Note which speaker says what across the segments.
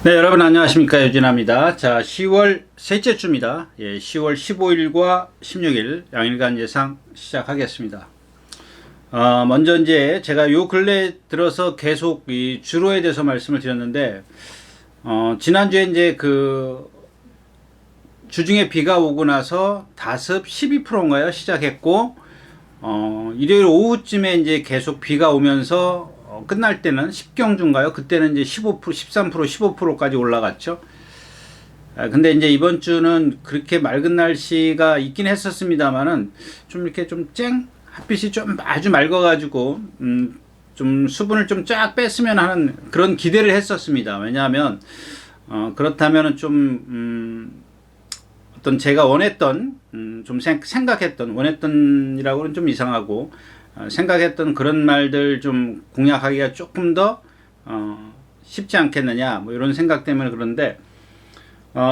Speaker 1: 네, 여러분 안녕하십니까. 유진아입니다. 자, 10월 셋째 주입니다. 10월 15일과 16일 양일간 예상 시작하겠습니다. 먼저 이제 제가 요 근래 들어서 계속 이 주로에 대해서 말씀을 드렸는데, 지난주에 이제 그 주중에 비가 오고 나서 다습 12%인가요? 시작했고, 일요일 오후쯤에 이제 계속 비가 오면서 끝날 때는 10경주인가요? 그때는 이제 15%, 13%, 15%까지 올라갔죠. 근데 이제 이번 주는 그렇게 맑은 날씨가 있긴 했었습니다만은 좀 이렇게 좀 햇빛이 좀 아주 맑아가지고 좀 수분을 좀 쫙 뺐으면 하는 그런 기대를 했었습니다. 왜냐하면 그렇다면은 좀 어떤 제가 원했던 좀 생각했던 원했던이라고는 좀 이상하고 생각했던 그런 말들 좀 공략하기가 조금 더 쉽지 않겠느냐 뭐 이런 생각 때문에. 그런데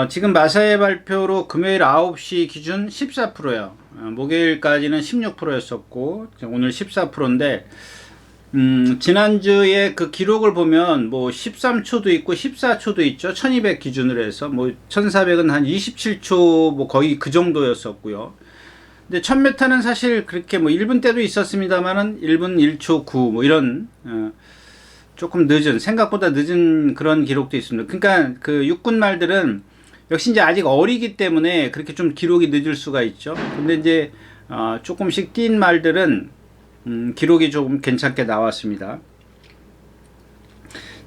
Speaker 1: 지금 마사회 발표로 금요일 9시 기준 14%예요. 목요일까지는 16%였었고 오늘 14%인데 지난주에 그 기록을 보면 뭐 13초도 있고 14초도 있죠. 1200 기준으로 해서 뭐 1400은 한 27초 뭐 거의 그 정도였었고요. 근데 1000m는 사실 그렇게 뭐 1분 때도 있었습니다만은 1분 1초 9 뭐 이런 조금 늦은, 생각보다 늦은 그런 기록도 있습니다. 그러니까 그 육군 말들은 역시 이제 아직 어리기 때문에 그렇게 좀 기록이 늦을 수가 있죠. 근데 이제 조금씩 뛴 말들은 기록이 조금 괜찮게 나왔습니다.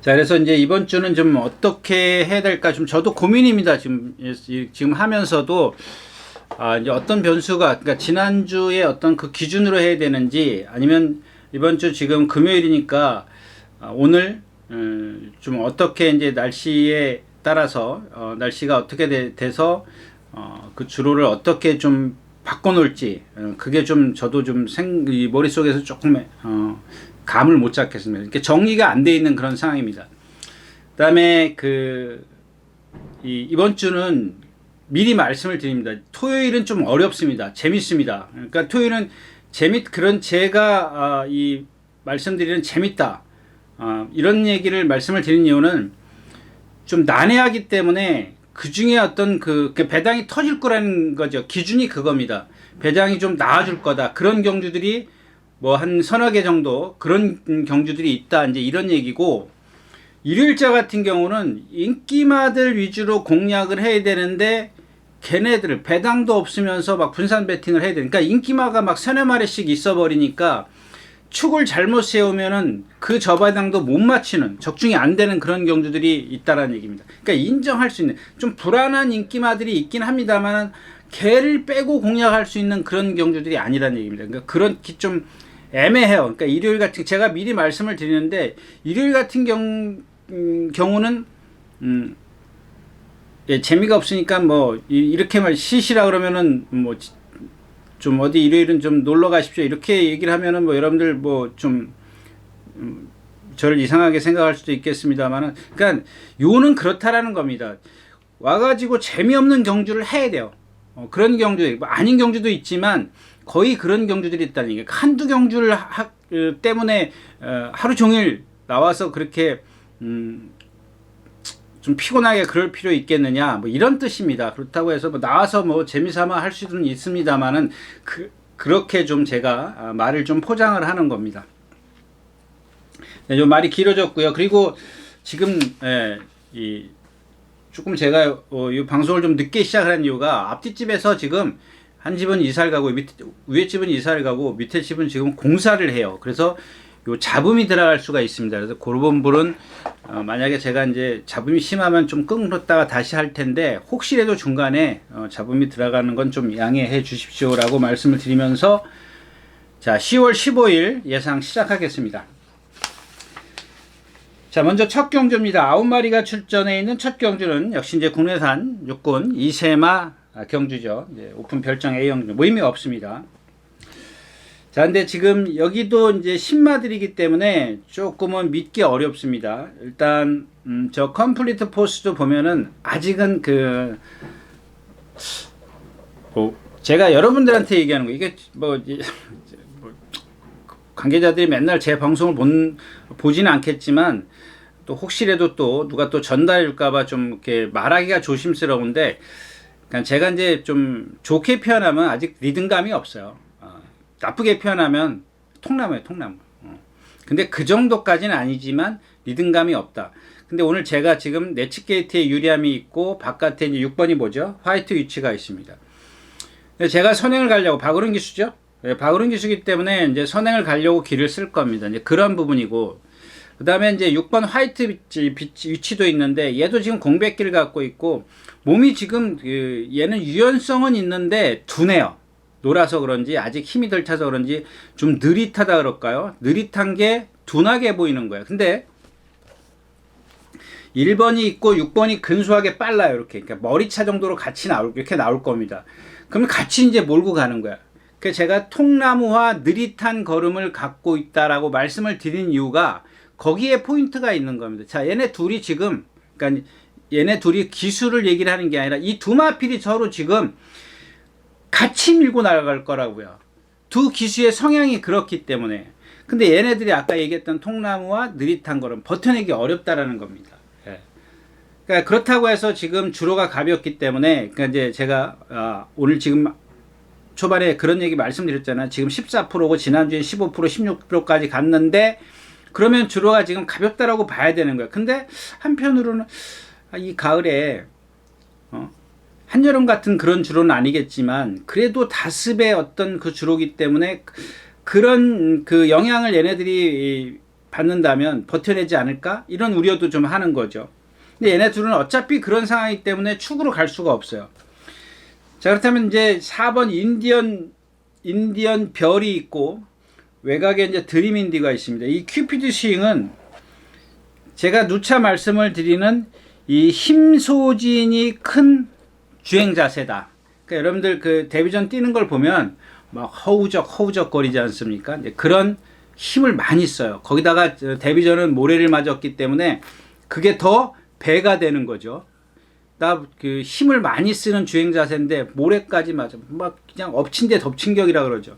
Speaker 1: 자, 그래서 이제 이번 주는 좀 어떻게 해야 될까 좀 저도 고민입니다. 지금 하면서도 이제 어떤 변수가, 그러니까 지난주에 어떤 그 기준으로 해야 되는지, 아니면 이번 주 지금 금요일이니까 오늘 좀 어떻게 이제 날씨에 따라서 날씨가 어떻게 돼서 그 주로를 어떻게 좀 바꿔놓을지, 그게 좀 저도 좀 이 머릿속에서 조금 감을 못 잡겠습니다. 이렇게 정리가 안 돼 있는 그런 상황입니다. 그다음에 이번 주는 미리 말씀을 드립니다. 토요일은 좀 어렵습니다. 재밌습니다. 그러니까 토요일은 그런 제가 이 말씀드리는 재밌다 이런 얘기를 말씀을 드리는 이유는 좀 난해하기 때문에 그 중에 어떤 그 배당이 터질 거라는 거죠. 기준이 그겁니다. 배당이 좀 나아질 거다. 그런 경주들이 뭐 한 서너 개 정도 그런 경주들이 있다. 이제 이런 얘기고, 일요일자 같은 경우는 인기마들 위주로 공략을 해야 되는데 걔네들 배당도 없으면서 막 분산 배팅을 해야 되니까 인기마가 막 서너 마리씩 있어 버리니까 축을 잘못 세우면은 그 저배당도 못 맞추는, 적중이 안 되는 그런 경주들이 있다라는 얘기입니다. 그러니까 인정할 수 있는 좀 불안한 인기마들이 있긴 합니다만 걔를 빼고 공략할 수 있는 그런 경주들이 아니라는 얘기입니다. 그러니까 그런 좀 애매해요. 그러니까 일요일 같은, 제가 미리 말씀을 드리는데 일요일 같은 경우는 재미가 없으니까 뭐 이렇게 말 시시라 그러면은 뭐 좀 어디 일요일은 좀 놀러 가십시오 이렇게 얘기를 하면은 뭐 여러분들 뭐 좀 저를 이상하게 생각할 수도 있겠습니다만은, 그러니까 요는 그렇다라는 겁니다. 와가지고 재미없는 경주를 해야 돼요. 그런 경주, 뭐 아닌 경주도 있지만 거의 그런 경주들이 있다는 얘기예요. 한두 경주를 때문에 하루 종일 나와서 그렇게 좀 피곤하게 그럴 필요 있겠느냐 뭐 이런 뜻입니다. 그렇다고 해서 뭐 나와서 뭐 재미삼아 할 수는 있습니다만은 그렇게 좀 제가 말을 좀 포장을 하는 겁니다. 네, 좀 말이 길어졌고요. 그리고 지금 조금 제가 이 방송을 좀 늦게 시작하는 이유가, 앞뒤 집에서 지금 한 집은 이사를 가고 위에 집은 이사를 가고 밑에 집은 지금 공사를 해요. 그래서 요 잡음이 들어갈 수가 있습니다. 그래서 그런 부분은 만약에 제가 이제 잡음이 심하면 좀 끊었다가 다시 할 텐데, 혹시라도 중간에 잡음이 들어가는 건 좀 양해해 주십시오라고 말씀을 드리면서, 자, 10월 15일 예상 시작하겠습니다. 자, 먼저 첫 경주입니다. 9마리가 출전해 있는 첫 경주는 역시 이제 국내산 육군 이세마 경주죠. 이제 오픈 별정 A형주, 뭐 의미 없습니다. 자, 근데 지금 여기도 이제 신마들이기 때문에 조금은 믿기 어렵습니다. 일단 저 컴플리트 포스도 보면은 아직은 제가 여러분들한테 얘기하는 거, 이게 뭐 관계자들이 맨날 제 방송을 보지는 않겠지만 또 혹시라도 또 누가 또 전달할까봐 좀 이렇게 말하기가 조심스러운데, 그러니까 제가 이제 좀 좋게 표현하면 아직 리듬감이 없어요. 나쁘게 표현하면 통나무예요, 통나무. 근데 그 정도까지는 아니지만 리듬감이 없다. 근데 오늘 제가 지금 내측 게이트에 유리함이 있고 바깥에 이제 6번이 뭐죠? 화이트 위치가 있습니다. 제가 선행을 가려고 박으른 기수죠? 박으른 기수기 때문에 이제 선행을 가려고 길을 쓸 겁니다. 이제 그런 부분이고, 그 다음에 이제 6번 화이트 위치도 있는데 얘도 지금 공백기를 갖고 있고 몸이 지금 얘는 유연성은 있는데 둔해요. 놀아서 그런지 아직 힘이 덜 차서 그런지 좀 느릿하다 그럴까요? 느릿한 게 둔하게 보이는 거예요. 근데 1번이 있고 6번이 근소하게 빨라요. 이렇게. 그러니까 머리차 정도로 같이 이렇게 나올 겁니다. 그럼 같이 이제 몰고 가는 거야. 그래서 제가 통나무와 느릿한 걸음을 갖고 있다라고 말씀을 드린 이유가 거기에 포인트가 있는 겁니다. 자, 얘네 둘이 지금, 그러니까 얘네 둘이 기술을 얘기를 하는 게 아니라 이 두 마필이 서로 지금 같이 밀고 나갈 거라고요. 두 기수의 성향이 그렇기 때문에. 근데 얘네들이 아까 얘기했던 통나무와 느릿한 걸음 버텨내기 어렵다라는 겁니다. 예. 그러니까 그렇다고 해서 지금 주로가 가볍기 때문에, 그러니까 이제 제가 오늘 지금 초반에 그런 얘기 말씀드렸잖아요. 지금 14%고 지난주에 15%, 16%까지 갔는데 그러면 주로가 지금 가볍다라고 봐야 되는 거야. 근데 한편으로는 이 가을에 한여름 같은 그런 주로는 아니겠지만 그래도 다습의 어떤 그 주로기 때문에 그런 그 영향을 얘네들이 받는다면 버텨내지 않을까? 이런 우려도 좀 하는 거죠. 근데 얘네 둘은 어차피 그런 상황이기 때문에 축으로 갈 수가 없어요. 자, 그렇다면 이제 4번 인디언 별이 있고 외곽에 이제 드림 인디가 있습니다. 이 큐피드 스윙은 제가 누차 말씀을 드리는 이 힘 소진이 큰 주행 자세다. 그러니까 여러분들 그 데뷔전 뛰는 걸 보면 막 허우적 거리지 않습니까? 그런 힘을 많이 써요. 거기다가 데뷔전은 모래를 맞았기 때문에 그게 더 배가 되는 거죠. 나 그 힘을 많이 쓰는 주행 자세인데 모래까지 맞아. 막 그냥 엎친 데 덮친 격이라 그러죠.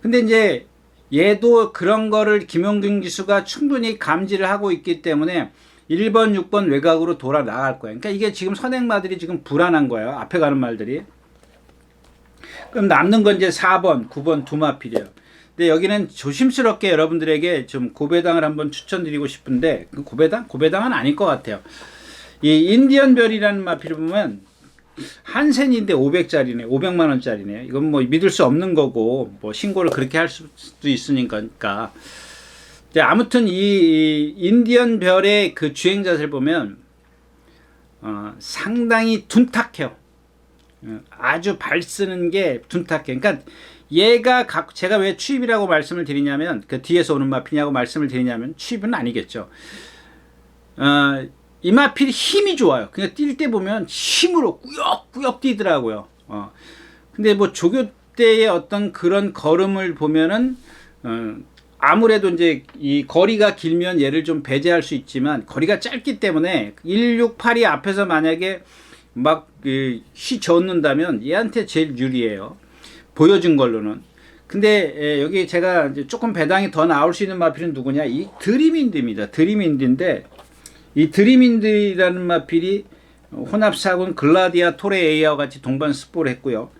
Speaker 1: 근데 이제 얘도 그런 거를 김용균 기수가 충분히 감지를 하고 있기 때문에 1번, 6번 외곽으로 돌아 나갈 거예요. 그러니까 이게 지금 선행마들이 지금 불안한 거예요. 앞에 가는 말들이. 그럼 남는 건 이제 4번, 9번 두 마필이에요. 근데 여기는 조심스럽게 여러분들에게 좀 고배당을 한번 추천드리고 싶은데, 고배당? 고배당은 아닐 것 같아요. 이 인디언 별이라는 마필을 보면 한센인데 500짜리네, 500만 원짜리네. 이건 뭐 믿을 수 없는 거고, 뭐 신고를 그렇게 할 수도 있으니까. 아무튼 이 인디언 별의 그 주행 자세를 보면 상당히 둔탁해요. 아주 발 쓰는 게 둔탁해. 그러니까 얘가 제가 왜 추입이라고 말씀을 드리냐면, 그 뒤에서 오는 마필이냐고 말씀을 드리냐면 추입은 아니겠죠. 이 마필이 힘이 좋아요. 그냥 뛸 때 보면 힘으로 꾸역꾸역 뛰더라고요. 근데 뭐 조교 때의 어떤 그런 걸음을 보면은 아무래도 이제 이 거리가 길면 얘를 좀 배제할 수 있지만 거리가 짧기 때문에 168이 앞에서 만약에 막 휘저는다면 얘한테 제일 유리해요. 보여준 걸로는. 근데 여기 제가 이제 조금 배당이 더 나올 수 있는 마필은 누구냐? 이 드림인드입니다. 드림인드인데 이 드림인드라는 마필이 혼합사군 글라디아 토레 A와 같이 동반 스포를 했고요.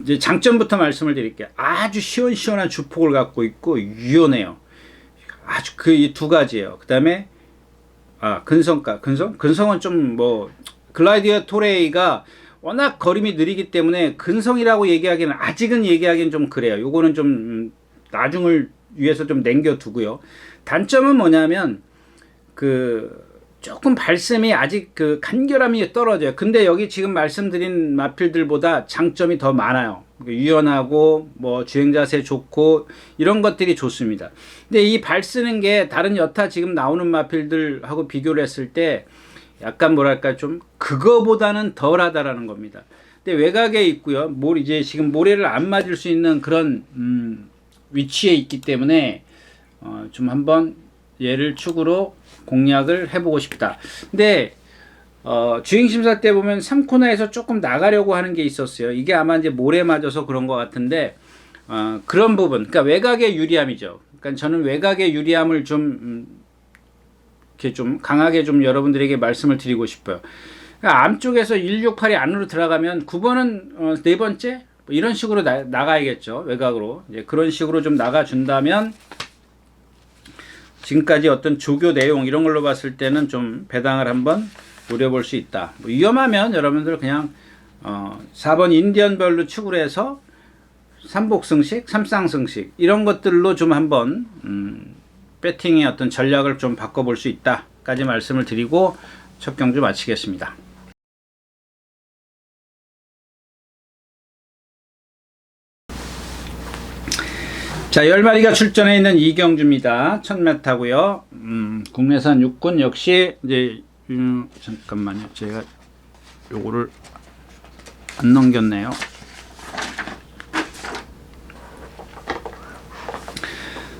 Speaker 1: 이제 장점부터 말씀을 드릴게요. 아주 시원시원한 주폭을 갖고 있고 유연해요. 아주 그 이 두 가지예요. 그 다음에 근성은 좀 뭐 글라디아 토레이가 워낙 걸음이 느리기 때문에 근성이라고 얘기하기는 아직은 얘기하기는 좀 그래요. 요거는 좀 나중을 위해서 좀 남겨두고요. 단점은 뭐냐면 그 조금 발음이 아직 그 간결함이 떨어져요. 근데 여기 지금 말씀드린 마필들보다 장점이 더 많아요. 유연하고 뭐 주행 자세 좋고 이런 것들이 좋습니다. 근데 이 발 쓰는 게 다른 여타 지금 나오는 마필들하고 비교를 했을 때 약간 뭐랄까 좀 그거보다는 덜하다라는 겁니다. 근데 외곽에 있고요. 이제 지금 모래를 안 맞을 수 있는 그런 위치에 있기 때문에 좀 한번 얘를 축으로 공략을 해보고 싶다. 근데 주행심사 때 보면 3코너에서 조금 나가려고 하는 게 있었어요. 이게 아마 이제 모래 맞아서 그런 것 같은데 그런 부분, 그러니까 외곽의 유리함이죠. 그러니까 저는 외곽의 유리함을 좀 이렇게 좀 강하게 좀 여러분들에게 말씀을 드리고 싶어요. 그러니까 암쪽에서 168이 안으로 들어가면 9번은 네 번째 뭐 이런 식으로 나가야겠죠. 외곽으로 이제 그런 식으로 좀 나가준다면 지금까지 어떤 조교 내용 이런 걸로 봤을 때는 좀 배당을 한번 노려볼 수 있다. 뭐 위험하면 여러분들 그냥 4번 인디언별로 축으로 해서 삼복승식, 삼쌍승식 이런 것들로 좀 한번 배팅의 어떤 전략을 좀 바꿔볼 수 있다까지 말씀을 드리고 첫 경주 마치겠습니다. 자, 10마리가 출전해 있는 이경주입니다. 1000m고요. 국내산 육군 역시 이제 잠깐만요. 제가 요거를 안 넘겼네요.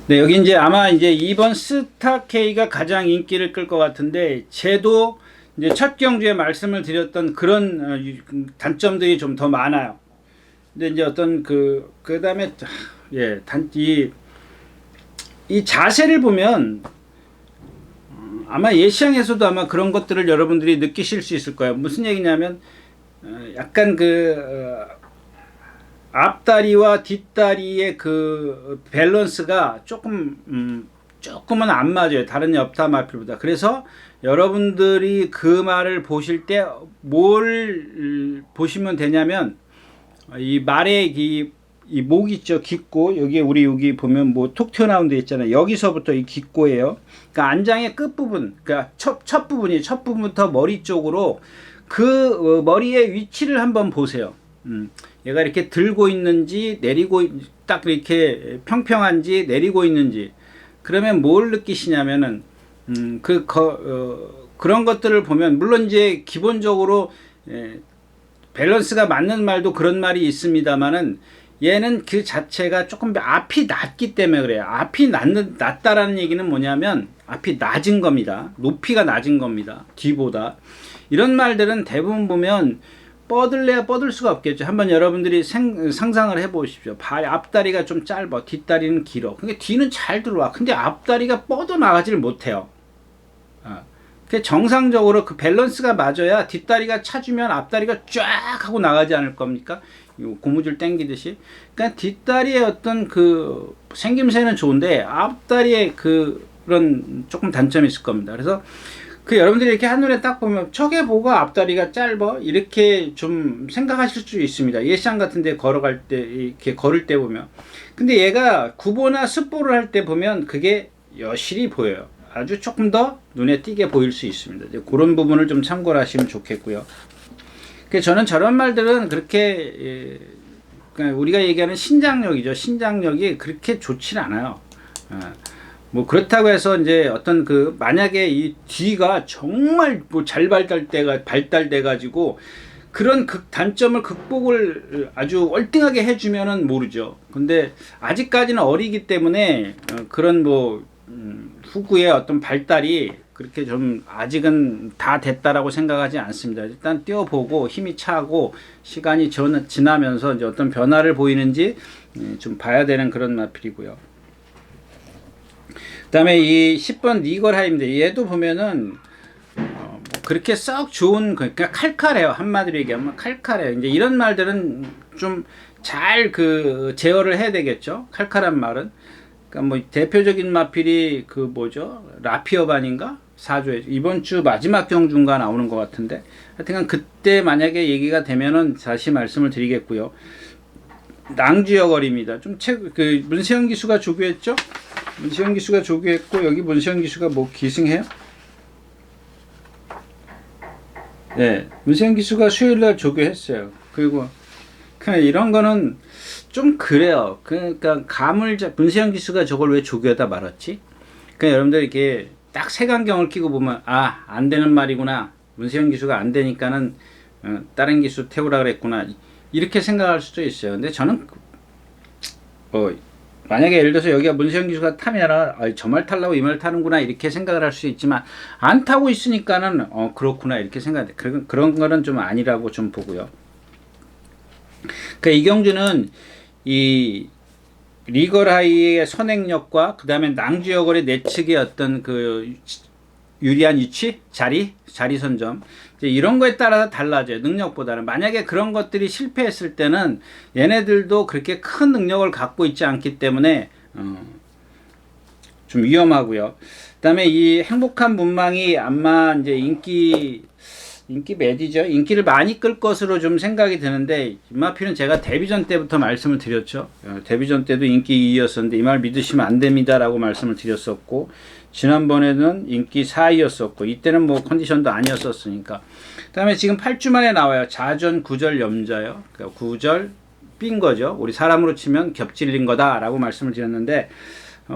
Speaker 1: 네, 여기 이제 아마 이제 2번 스타K가 가장 인기를 끌 것 같은데, 쟤도 이제 첫 경주에 말씀을 드렸던 그런 단점들이 좀 더 많아요. 근데 이제 어떤 그 다음에 예, 이 자세를 보면 아마 예시장에서도 아마 그런 것들을 여러분들이 느끼실 수 있을 거예요. 무슨 얘기냐면 약간 앞다리와 뒷다리의 그 밸런스가 조금은 안 맞아요. 다른 옆타 마필보다. 그래서 여러분들이 그 말을 보실 때 뭘 보시면 되냐면 이 말의 이 목 있죠, 기꼬. 여기에 여기 보면 뭐 톡 튀어나온 데 있잖아요. 여기서부터 이 기꼬예요. 그러니까 안장의 끝부분, 그러니까 첫 부분부터 머리 쪽으로 그 머리의 위치를 한번 보세요. 얘가 이렇게 들고 있는지 내리고 딱 이렇게 평평한지 내리고 있는지. 그러면 뭘 느끼시냐면은 그런 것들을 보면 물론 이제 기본적으로 밸런스가 맞는 말도 그런 말이 있습니다만은 얘는 그 자체가 조금 앞이 낮기 때문에 그래요. 앞이 낮다라는 얘기는 뭐냐면 앞이 낮은 겁니다. 높이가 낮은 겁니다. 뒤보다. 이런 말들은 대부분 보면 뻗을래야 뻗을 수가 없겠죠. 한번 여러분들이 상상을 해 보십시오. 앞다리가 좀 짧아, 뒷다리는 길어. 그러니까 뒤는 잘 들어와. 근데 앞다리가 뻗어나가지를 못해요. 정상적으로 그 밸런스가 맞아야 뒷다리가 차주면 앞다리가 쫙 하고 나가지 않을 겁니까? 고무줄 당기듯이. 그러니까 뒷다리의 어떤 그 생김새는 좋은데 앞다리에 그런 조금 단점이 있을 겁니다. 그래서 여러분들이 이렇게 한눈에 딱 보면 저게 뭐가 앞다리가 짧아? 이렇게 좀 생각하실 수 있습니다. 예시장 같은 데 걸어갈 때, 이렇게 걸을 때 보면. 근데 얘가 구보나 습보를 할 때 보면 그게 여실히 보여요. 아주 조금 더 눈에 띄게 보일 수 있습니다. 그런 부분을 좀 참고를 하시면 좋겠고요. 저는 저런 말들은 그렇게 그러니까 우리가 얘기하는 신장력이죠. 신장력이 그렇게 좋지 않아요. 뭐 그렇다고 해서 이제 어떤 만약에 이 뒤가 정말 뭐 잘 발달돼 가지고 그런 단점을 극복을 아주 월등하게 해주면은 모르죠. 근데 아직까지는 어리기 때문에 그런 뭐 후구의 어떤 발달이 그렇게 좀 아직은 다 됐다라고 생각하지 않습니다. 일단 뛰어보고 힘이 차고 시간이 지나면서 이제 어떤 변화를 보이는지 좀 봐야 되는 그런 마필이고요. 그 다음에 이 10번 니걸하임인데 얘도 보면은 뭐 그렇게 썩 좋은, 그러니까 칼칼해요. 한마디로 얘기하면 칼칼해요. 이제 이런 말들은 좀 잘 제어를 해야 되겠죠. 칼칼한 말은. 그러니까 뭐 대표적인 마필이 뭐죠? 라피어반인가? 4조에 이번 주 마지막 경주인가 나오는 것 같은데 하여튼 그때 만약에 얘기가 되면은 다시 말씀을 드리겠고요. 낭주여거리입니다. 좀 문세영 기수가 조교했죠? 문세영 기수가 조교했고 여기 문세영 기수가 뭐 기승해요? 네, 문세영 기수가 수요일날 조교했어요. 그리고 이런 거는 좀 그래요. 그러니까 문세영 기수가 저걸 왜 조교하다 말았지? 그러니까 여러분들 이렇게 딱 색안경을 끼고 보면 안 되는 말이구나. 문세영 기수가 안 되니까는 다른 기수 태우라 그랬구나. 이렇게 생각할 수도 있어요. 근데 저는 만약에 예를 들어서 여기가 문세영 기수가 타면 저 말 타려고 이 말 타는구나 이렇게 생각을 할 수 있지만 안 타고 있으니까는 그렇구나 이렇게 생각해. 그런 거는 좀 아니라고 좀 보고요. 그러니까 이 경주는 리걸하이의 선행력과 그 다음에 낭주여걸의 내측의 어떤 그 유리한 위치, 자리 선점, 이제 이런 거에 따라서 달라져요. 능력보다는. 만약에 그런 것들이 실패했을 때는 얘네들도 그렇게 큰 능력을 갖고 있지 않기 때문에 좀 위험하고요. 그다음에 이 행복한 문망이 아마 이제 인기 매디죠. 인기를 많이 끌 것으로 좀 생각이 드는데, 이마필은 제가 데뷔전 때부터 말씀을 드렸죠. 데뷔전 때도 인기 2위였었는데 이 말 믿으시면 안 됩니다라고 말씀을 드렸었고, 지난번에는 인기 4위였었고, 이때는 뭐 컨디션도 아니었었으니까. 그다음에 지금 8주 만에 나와요. 자전 9절 염자요. 그러니까 9절 삔 거죠. 우리 사람으로 치면 겹질린 거다라고 말씀을 드렸는데,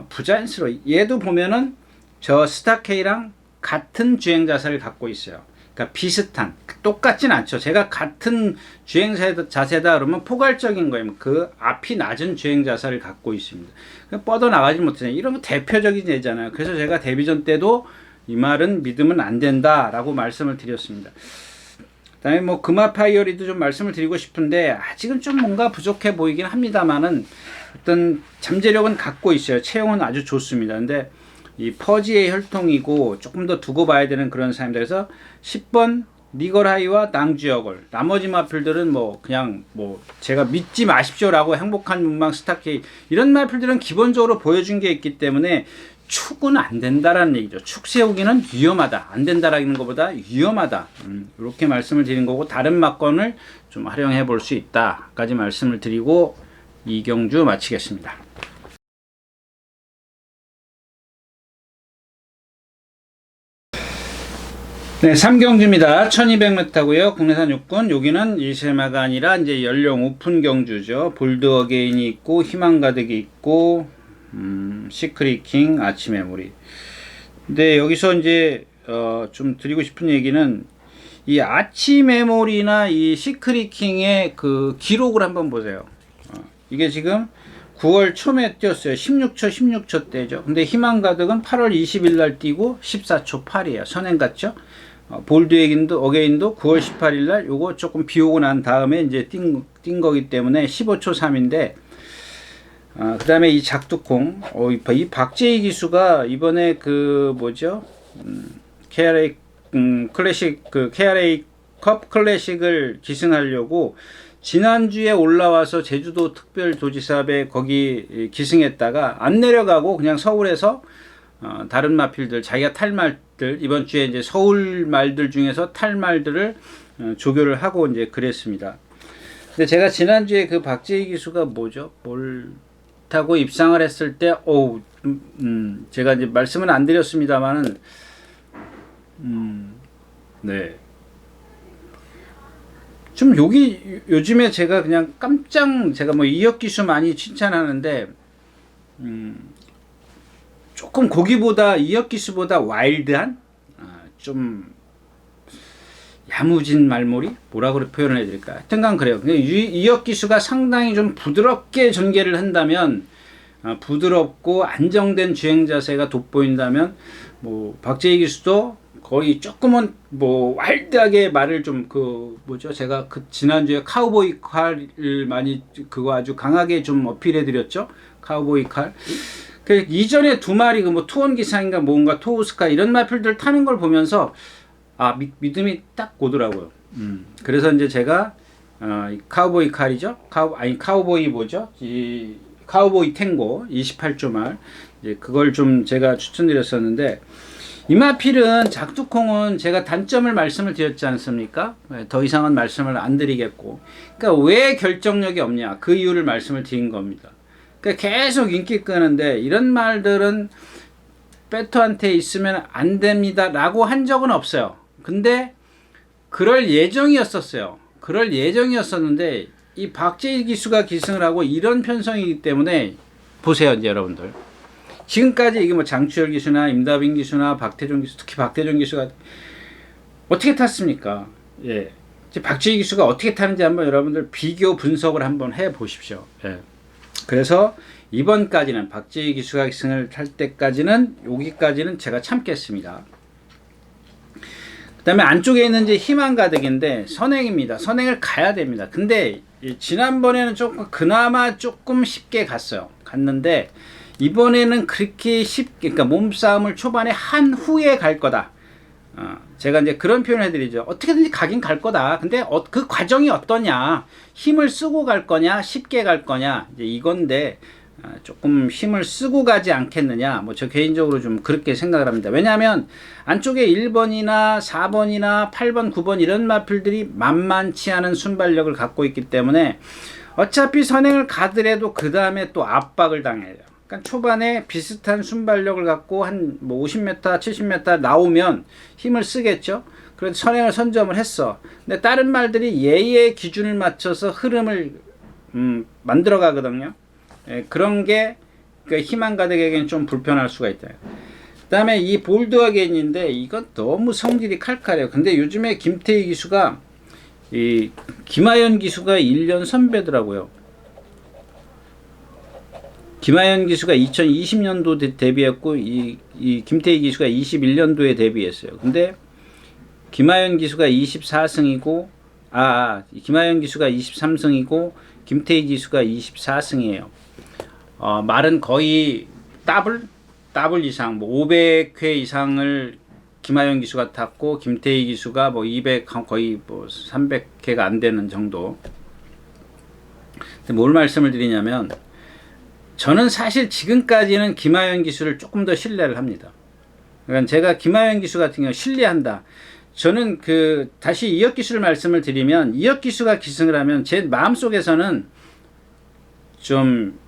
Speaker 1: 부자연스러워. 얘도 보면은 저 스타K랑 같은 주행 자세를 갖고 있어요. 그러니까 비슷한, 똑같진 않죠. 제가 같은 주행 자세다 그러면 포괄적인 거예요. 그 앞이 낮은 주행 자세를 갖고 있습니다. 뻗어나가지 못하잖아요. 이런 거 대표적인 예잖아요. 그래서 제가 데뷔전 때도 이 말은 믿으면 안 된다라고 말씀을 드렸습니다. 그다음에 뭐 금화파이어리도 좀 말씀을 드리고 싶은데 아직은 좀 뭔가 부족해 보이긴 합니다만은 어떤 잠재력은 갖고 있어요. 체형은 아주 좋습니다. 근데 이 퍼지의 혈통이고 조금 더 두고 봐야 되는 그런 사람들. 그래서 10번 리걸하이와 낭주여걸, 나머지 마필들은 뭐 그냥 뭐 제가 믿지 마십시오라고 행복한 문망 스타K 이런 마필들은 기본적으로 보여준 게 있기 때문에 축은 안 된다라는 얘기죠. 축 세우기는 위험하다. 안 된다라는 것보다 위험하다. 이렇게 말씀을 드린 거고, 다른 막건을 좀 활용해 볼 수 있다까지 말씀을 드리고 이경주 마치겠습니다. 네, 3경주입니다. 1200m고요. 국내산 육군. 여기는 1세마가 아니라 이제 연령 오픈 경주죠. 볼드 어게인이 있고 희망가득이 있고 시크릿킹, 아치메모리. 근데 여기서 이제 좀 드리고 싶은 얘기는 이 아치메모리나 이 시크릿킹의 그 기록을 한번 보세요. 이게 지금 9월 초에 뛰었어요. 16초 때죠. 근데 희망가득은 8월 20일 날 뛰고 14초 8이에요. 선행 같죠? 볼드 어게인도 9월 18일 날 요거 조금 비 오고 난 다음에 이제 뛴 거기 때문에 15초 3인데, 그 다음에 이 작두콩, 이 박재희 기수가 이번에 그 뭐죠? KRA 클래식, 그 KRA 컵 클래식을 기승하려고 지난주에 올라와서 제주도 특별도지사에 거기 기승했다가 안 내려가고 그냥 서울에서 다른 마필들, 자기가 탈 말들, 이번 주에 이제 서울 말들 중에서 탈 말들을 조교를 하고 이제 그랬습니다. 근데 제가 지난주에 그 박재희 기수가 뭐죠? 뭘 타고 입상을 했을 때, 제가 이제 말씀은 안 드렸습니다만은, 네. 좀 요즘에 제가 그냥 제가 뭐 이혁 기수 많이 칭찬하는데, 조금 고기보다 이혁 기수보다 와일드한 좀 야무진 말머리 뭐라고 표현을 해드릴까? 하여튼간 그래요. 이혁 기수가 상당히 좀 부드럽게 전개를 한다면, 부드럽고 안정된 주행 자세가 돋보인다면, 뭐 박재희 기수도 거의 조금은 뭐 와일드하게 말을 좀 제가 그 지난주에 카우보이 칼을 많이 그거 아주 강하게 좀 어필해 드렸죠. 카우보이 칼. 그 이전에 두 마리 뭐 투원 기사인가 뭔가 토우스카 이런 마필들 타는 걸 보면서 믿음이 딱 오더라고요. 그래서 이제 제가 카우보이 칼이죠. 카우보이 뭐죠? 이 카우보이 탱고 28조 말 이제 그걸 좀 제가 추천드렸었는데, 이 마필은 작두콩은 제가 단점을 말씀을 드렸지 않습니까? 더 이상은 말씀을 안 드리겠고, 그러니까 왜 결정력이 없냐 그 이유를 말씀을 드린 겁니다. 그러니까 계속 인기 끄는데 이런 말들은 배터한테 있으면 안 됩니다 라고 한 적은 없어요. 근데 그럴 예정이었었어요. 그럴 예정이었었는데 이 박재희 기수가 기승을 하고 이런 편성이기 때문에 보세요. 이제 여러분들 지금까지 이게 뭐 장추열 기수나 임다빈 기수나 박태종 기수, 특히 박태종 기수가 어떻게 탔습니까? 예, 이제 박재희 기수가 어떻게 타는지 한번 여러분들 비교 분석을 한번 해 보십시오. 예. 그래서 이번까지는 박재희 기수가 기승을 탈 때까지는 여기까지는 제가 참겠습니다. 그 다음에 안쪽에 있는 이제 희망가득인데 선행입니다. 선행을 가야 됩니다. 근데 지난번에는 조금 그나마 조금 쉽게 갔는데 이번에는 그렇게 쉽게, 그러니까 몸싸움을 초반에 한 후에 갈 거다. 제가 이제 그런 표현을 해드리죠. 어떻게든지 가긴 갈 거다. 근데 그 과정이 어떠냐, 힘을 쓰고 갈 거냐, 쉽게 갈 거냐, 이제 이건데 조금 힘을 쓰고 가지 않겠느냐, 뭐 저 개인적으로 좀 그렇게 생각을 합니다. 왜냐하면 안쪽에 1번이나 4번이나 8번, 9번 이런 마필들이 만만치 않은 순발력을 갖고 있기 때문에 어차피 선행을 가더라도 그 다음에 또 압박을 당해요. 그러니까 초반에 비슷한 순발력을 갖고 한 뭐 50m, 70m 나오면 힘을 쓰겠죠. 그래서 선행을 선점을 했어. 근데 다른 말들이 얘의 기준을 맞춰서 흐름을 만들어 가거든요. 그런 게 그 힘안 가득에게는 좀 불편할 수가 있다. 그 다음에 이 볼드 어게인인데 이건 너무 성질이 칼칼해요. 근데 요즘에 김태희 기수가 이 김하연 기수가 1년 선배더라고요. 김하연 기수가 2020년도 데뷔했고 이 김태희 기수가 21년도에 데뷔했어요. 근데 김하연 기수가 24승이고 김하연 기수가 23승이고 김태희 기수가 24승이에요. 말은 거의 더블 이상, 뭐 500회 이상을 김하연 기수가 탔고 김태희 기수가 뭐 200, 거의 뭐 300회가 안 되는 정도. 근데 뭘 말씀을 드리냐면 저는 사실 지금까지는 김하연 기수를 조금 더 신뢰를 합니다. 그러니까 제가 김하연 기수 같은 경우 신뢰한다. 저는 다시 이혁 기수를 말씀을 드리면 이혁 기수가 기승을 하면 제 마음속에서는 좀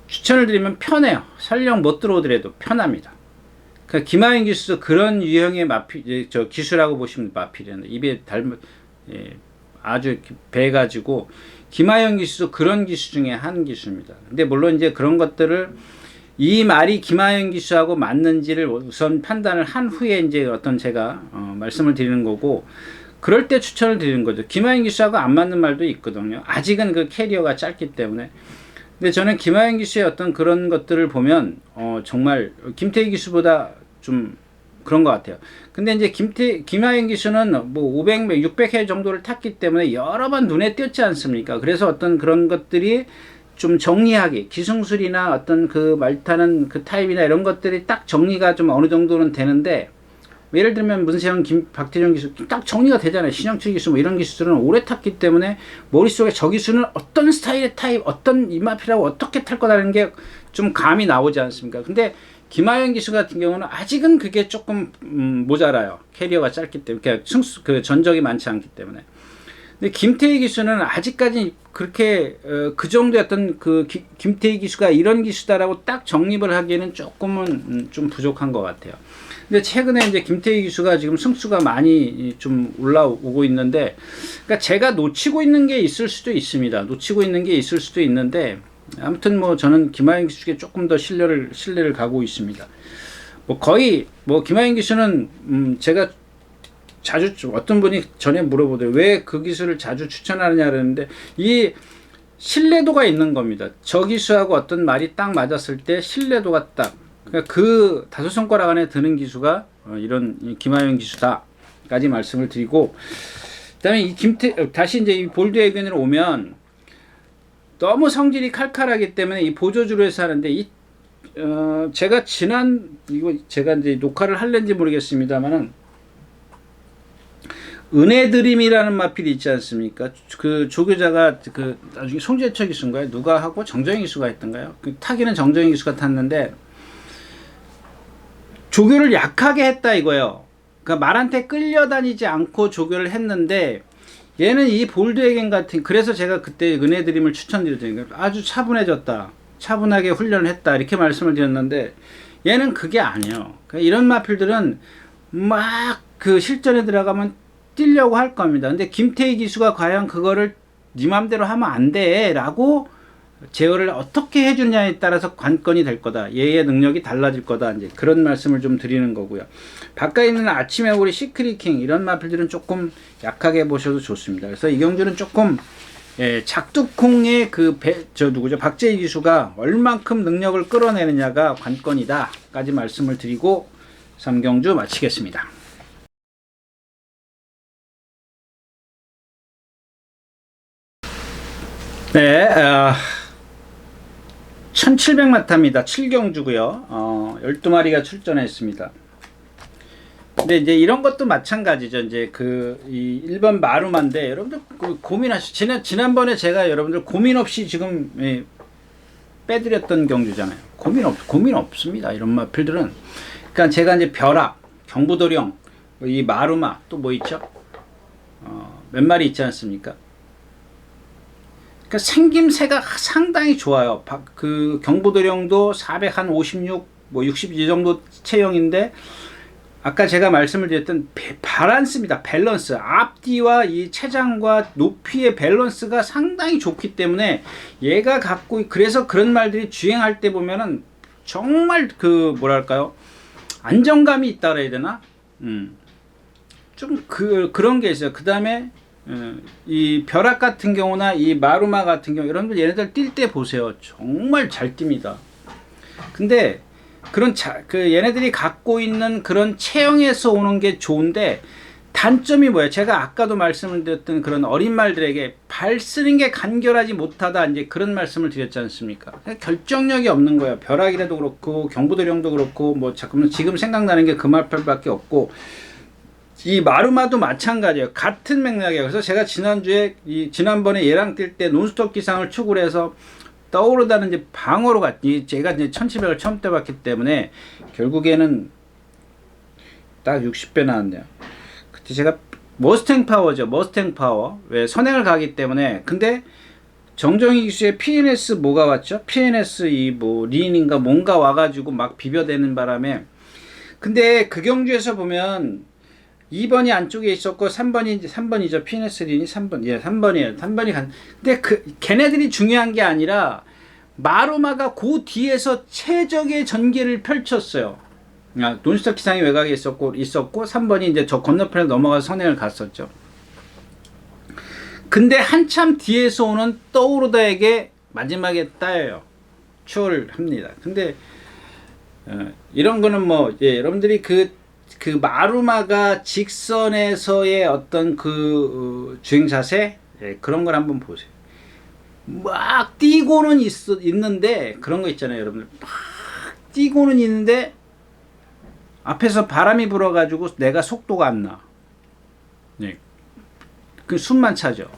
Speaker 1: 추천을 드리면 편해요. 설령 못 들어오더라도 편합니다. 그러니까 김하연 기수도 그런 유형의 기수라고 보시면 마필이에요. 입에 아주 배가지고 김하연 기수도 그런 기수 중에 한 기수입니다. 근데 물론 이제 그런 것들을 이 말이 김하연 기수하고 맞는지를 우선 판단을 한 후에 이제 제가 말씀을 드리는 거고, 그럴 때 추천을 드리는 거죠. 김하연 기수하고 안 맞는 말도 있거든요. 아직은 그 캐리어가 짧기 때문에. 근데 저는 김하연 기수의 어떤 그런 것들을 보면 정말 김태희 기수보다 좀 그런 것 같아요. 근데 이제 김하연 기수는 뭐 500, 600회 정도를 탔기 때문에 여러 번 눈에 띄었지 않습니까? 그래서 어떤 그런 것들이 좀 정리하게, 기승술이나 어떤 그 말타는 그 타입이나 이런 것들이 딱 정리가 좀 어느 정도는 되는데, 예를 들면 문세영, 박태종 기수 딱 정리가 되잖아요. 신영철 기수 뭐 이런 기수들은 오래 탔기 때문에 머릿속에 저 기수는 어떤 스타일의 타입, 어떤 입마피라고 어떻게 탈 거라는 게 좀 감이 나오지 않습니까? 근데 김하연 기수 같은 경우는 아직은 그게 조금 모자라요. 캐리어가 짧기 때문에, 그러니까 전적이 많지 않기 때문에. 근데 김태희 기수는 아직까지 그렇게 그 정도의 어떤 김태희 기수가 이런 기수다라고 딱 정립을 하기에는 조금은 좀 부족한 것 같아요. 근데 최근에 이제 김태희 기수가 지금 승수가 많이 좀 올라오고 있는데, 그러니까 제가 놓치고 있는 게 있을 수도 있습니다. 놓치고 있는 게 있을 수도 있는데, 아무튼 뭐 저는 김하연 기수께 조금 더 신뢰를 가고 있습니다. 뭐 거의 뭐 김하연 기수는 제가 자주 어떤 분이 전에 물어보더라고요. 왜 그 기수를 자주 추천하느냐 그러는데 이 신뢰도가 있는 겁니다. 저 기수하고 어떤 말이 딱 맞았을 때 신뢰도가 딱, 그러니까 그 다섯 손가락 안에 드는 기수가 이런 김하연 기수다까지 말씀을 드리고, 그다음에 다시 이제 이 볼드 에겐으로 오면 너무 성질이 칼칼하기 때문에 이 보조주로 해서 하는데 제가 제가 이제 녹화를 할는지 모르겠습니다만은 은혜드림이라는 마필이 있지 않습니까? 그 조교자가 나중에 송재철 기수인가요? 누가 하고 정정희 기수가 했던가요? 타기는 정정희 기수가 탔는데 조교를 약하게 했다 이거예요. 그러니까 말한테 끌려다니지 않고 조교를 했는데, 얘는 이 볼드 에겐 같은, 그래서 제가 그때 은혜드림을 추천드렸잖아요. 아주 차분해졌다, 차분하게 훈련을 했다 이렇게 말씀을 드렸는데, 얘는 그게 아니에요. 그러니까 이런 마필들은 막 실전에 들어가면 뛰려고 할 겁니다. 근데 김태희 기수가 과연 그거를 네 맘대로 하면 안 돼 라고 제어를 어떻게 해주냐에 따라서 관건이 될 거다. 얘의 능력이 달라질 거다. 이제 그런 말씀을 좀 드리는 거고요. 바깥에 있는 아침에 우리 시크릿킹 이런 마필들은 조금 약하게 보셔도 좋습니다. 그래서 이경주는 조금 작두콩의 박재희 기수가 얼만큼 능력을 끌어내느냐가 관건이다까지 말씀을 드리고 3경주 마치겠습니다. 네, 1700마타입니다. 7경주고요. 12마리가 출전했습니다. 근데 이제 이런 것도 마찬가지죠. 이제 이 1번 마루마인데 여러분들 지난번에 제가 여러분들 고민 없이 지금 빼드렸던 경주잖아요. 고민 없습니다. 이런 마필들은. 그러니까 제가 이제 벼락, 경부도령, 이 마루마 또 뭐 있죠? 몇 마리 있지 않습니까? 그러니까 생김새가 상당히 좋아요. 그 경부도령도 456, 뭐 60 이 정도 체형인데 아까 제가 말씀을 드렸던 밸런스입니다. 밸런스. 앞뒤와 이 체장과 높이의 밸런스가 상당히 좋기 때문에 얘가 그래서 그런 말들이 주행할 때 보면은 정말 뭐랄까요? 안정감이 있다 그래야 되나? 좀 그런 게 있어요. 그 다음에 이 벼락 같은 경우나 이 마루마 같은 경우 여러분들 얘네들 뛸 때 보세요. 정말 잘 뜁니다. 근데 얘네들이 갖고 있는 그런 체형에서 오는 게 좋은데 단점이 뭐예요? 제가 아까도 말씀을 드렸던 그런 어린 말들에게 발 쓰는 게 간결하지 못하다 이제 그런 말씀을 드렸지 않습니까? 결정력이 없는 거예요. 벼락이라도 그렇고 경부도령도 그렇고 뭐 잠깐만 지금 생각나는 게 그 말밖에 없고 이 마루마도 마찬가지예요. 같은 맥락이에요. 그래서 제가 지난번에 얘랑 뛸 때 논스톱 기상을 축을 해서 떠오르다는 이제 방어로 제가 이제 1700을 처음 떠봤기 때문에 결국에는 딱 60배 나왔네요. 그때 제가 머스탱 파워죠. 머스탱 파워. 왜 선행을 가기 때문에. 근데 정정희 기수의 PNS 뭐가 왔죠? PNS 린인가 뭔가 와가지고 막 비벼대는 바람에. 근데 그 경주에서 보면 2번이 안쪽에 있었고 3번이죠. PNS 린이 3번. 예, 3번이에요. 3번이 근데 걔네들이 중요한 게 아니라 마루마가 그 뒤에서 최적의 전개를 펼쳤어요. 논스톱 기상이 외곽에 있었고 3번이 이제 저 건너편에 넘어가서 선행을 갔었죠. 근데 한참 뒤에서 오는 떠오르다에게 마지막에 따여요. 추월을 합니다. 근데 이런 거는 뭐 여러분들이 그 마루마가 직선에서의 어떤 주행 자세 그런 걸 한번 보세요. 막 뛰고는 있는데 그런 거 있잖아요, 여러분들. 막 뛰고는 있는데 앞에서 바람이 불어가지고 내가 속도가 안 나. 네. 그 숨만 차죠.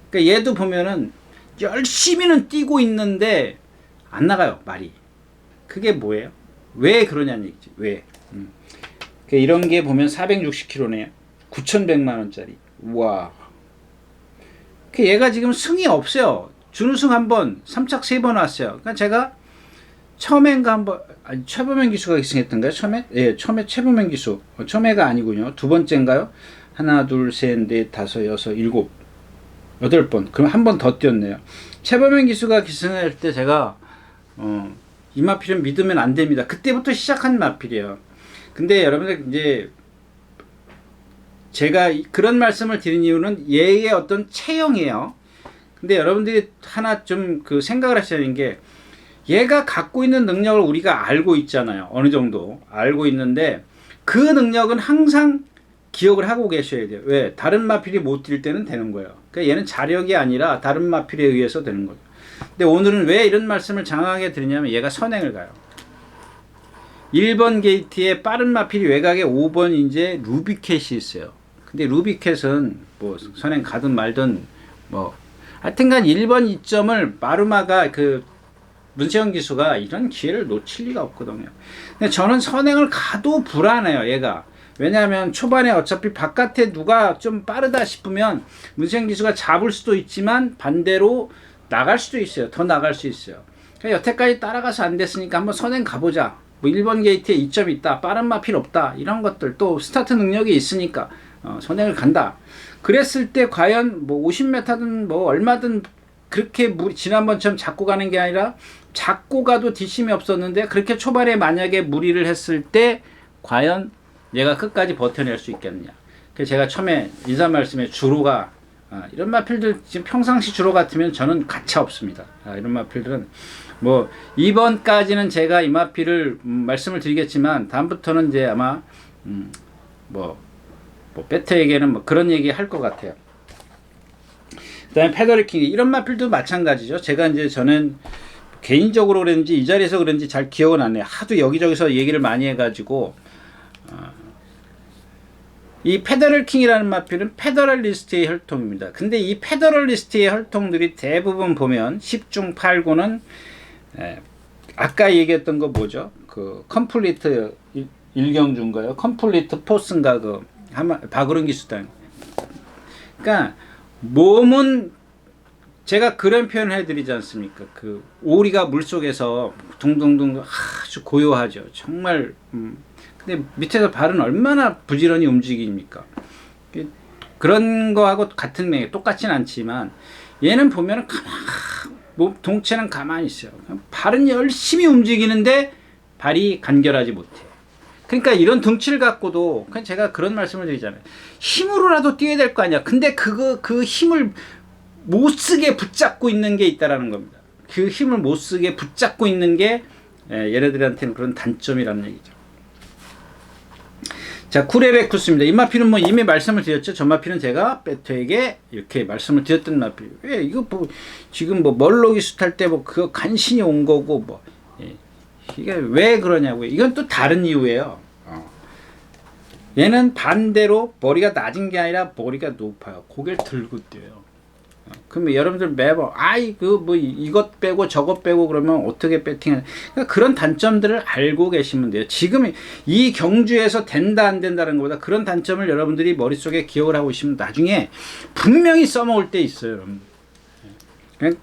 Speaker 1: 그러니까 얘도 보면은 열심히는 뛰고 있는데 안 나가요, 말이. 그게 뭐예요? 왜 그러냐는 얘기지. 왜? 이런 게 보면 460kg네요. 9,100만 원짜리. 와. 얘가 지금 승이 없어요. 준우승 한번, 3착 3번 왔어요. 그러니까 제가 처음엔가 한번, 최보명 기수가 승했던가요? 처음에 최보명 기수. 처음에가 아니군요. 두 번째인가요? 하나, 둘, 셋, 넷, 다섯, 여섯, 일곱, 8번. 그럼 한 번 더 뛰었네요. 최보명 기수가 기승할 때 제가, 이 마필은 믿으면 안 됩니다. 그때부터 시작한 마필이에요. 근데 여러분들 이제 제가 그런 말씀을 드린 이유는 얘의 어떤 체형이에요. 근데 여러분들이 하나 좀 생각을 하셔야 하는 게 얘가 갖고 있는 능력을 우리가 알고 있잖아요. 어느 정도 알고 있는데 그 능력은 항상 기억을 하고 계셔야 돼요. 왜? 다른 마필이 못 뛸 때는 되는 거예요. 그러니까 얘는 자력이 아니라 다른 마필에 의해서 되는 거죠. 근데 오늘은 왜 이런 말씀을 장하게 드리냐면 얘가 선행을 가요. 1번 게이트에 빠른 마필이 외곽에 5번 이제 루비켓이 있어요. 근데 루비켓은 뭐 선행 가든 말든 뭐 하여튼간 1번 이점을 마루마가 문세영 기수가 이런 기회를 놓칠 리가 없거든요. 근데 저는 선행을 가도 불안해요, 얘가. 왜냐하면 초반에 어차피 바깥에 누가 좀 빠르다 싶으면 문세영 기수가 잡을 수도 있지만 반대로 나갈 수도 있어요. 더 나갈 수 있어요. 그러니까 여태까지 따라가서 안 됐으니까 한번 선행 가보자. 뭐 1번 게이트에 이점이 있다. 빠른 마필 없다. 이런 것들 또 스타트 능력이 있으니까 선행을 간다. 그랬을 때 과연 뭐 50m든 뭐 얼마든 그렇게 지난번처럼 잡고 가는 게 아니라 잡고 가도 뒷심이 없었는데 그렇게 초반에 만약에 무리를 했을 때 과연 얘가 끝까지 버텨낼 수 있겠느냐. 그래서 제가 처음에 인사 말씀에 주로가 이런 마필들 지금 평상시 주로 같으면 저는 가차 없습니다. 이런 마필들은 뭐 2번까지는 제가 이 마필을 말씀을 드리겠지만 다음부터는 이제 아마 배트에게는 뭐 그런 얘기 할 것 같아요. 그다음에 페더럴킹 이런 마필도 마찬가지죠. 제가 이제 저는 개인적으로 그런지 이 자리에서 그런지 잘 기억은 안 나요. 하도 여기저기서 얘기를 많이 해가지고 이 페더럴킹이라는 마필은 페더럴리스트의 혈통입니다. 근데 이 페더럴리스트의 혈통들이 대부분 보면 10중 8구는 아까 얘기했던 거 뭐죠? 그 컴플리트 일경주인가요? 컴플리트 포스인가 그 박으른 기수단. 그러니까 몸은 제가 그런 표현을 해드리지 않습니까? 그 오리가 물 속에서 둥둥둥 아주 고요하죠. 정말. 근데 밑에서 발은 얼마나 부지런히 움직입니까? 그런 거하고 같은 맥 똑같진 않지만 얘는 보면은 몸 동체는 가만히 있어요. 발은 열심히 움직이는데 발이 간결하지 못해. 그러니까 이런 등치를 갖고도 제가 그런 말씀을 드리잖아요. 힘으로라도 뛰어야 될 거 아니야. 근데 그 힘을 못 쓰게 붙잡고 있는 게 있다라는 겁니다. 그 힘을 못 쓰게 붙잡고 있는 게 얘네들한테는 그런 단점이라는 얘기죠. 자, 쿠레레쿠스입니다. 이 마필은 뭐 이미 말씀을 드렸죠. 저 마필은 제가 베토에게 이렇게 말씀을 드렸던 마필. 왜 이거 뭐 지금 뭐 멀록이 숱할 때 뭐 그거 간신히 온 거고 뭐 이게 왜 그러냐고요. 이건 또 다른 이유예요. 얘는 반대로 머리가 낮은 게 아니라 머리가 높아요. 고개를 들고 뛰어요. 그러면 여러분들 매번 뭐 이것 빼고 저것 빼고 그러면 어떻게 배팅을 그러니까 그런 단점들을 알고 계시면 돼요. 지금 이 경주에서 된다 안 된다는 것보다 그런 단점을 여러분들이 머릿속에 기억을 하고 있으면 나중에 분명히 써먹을 때 있어요.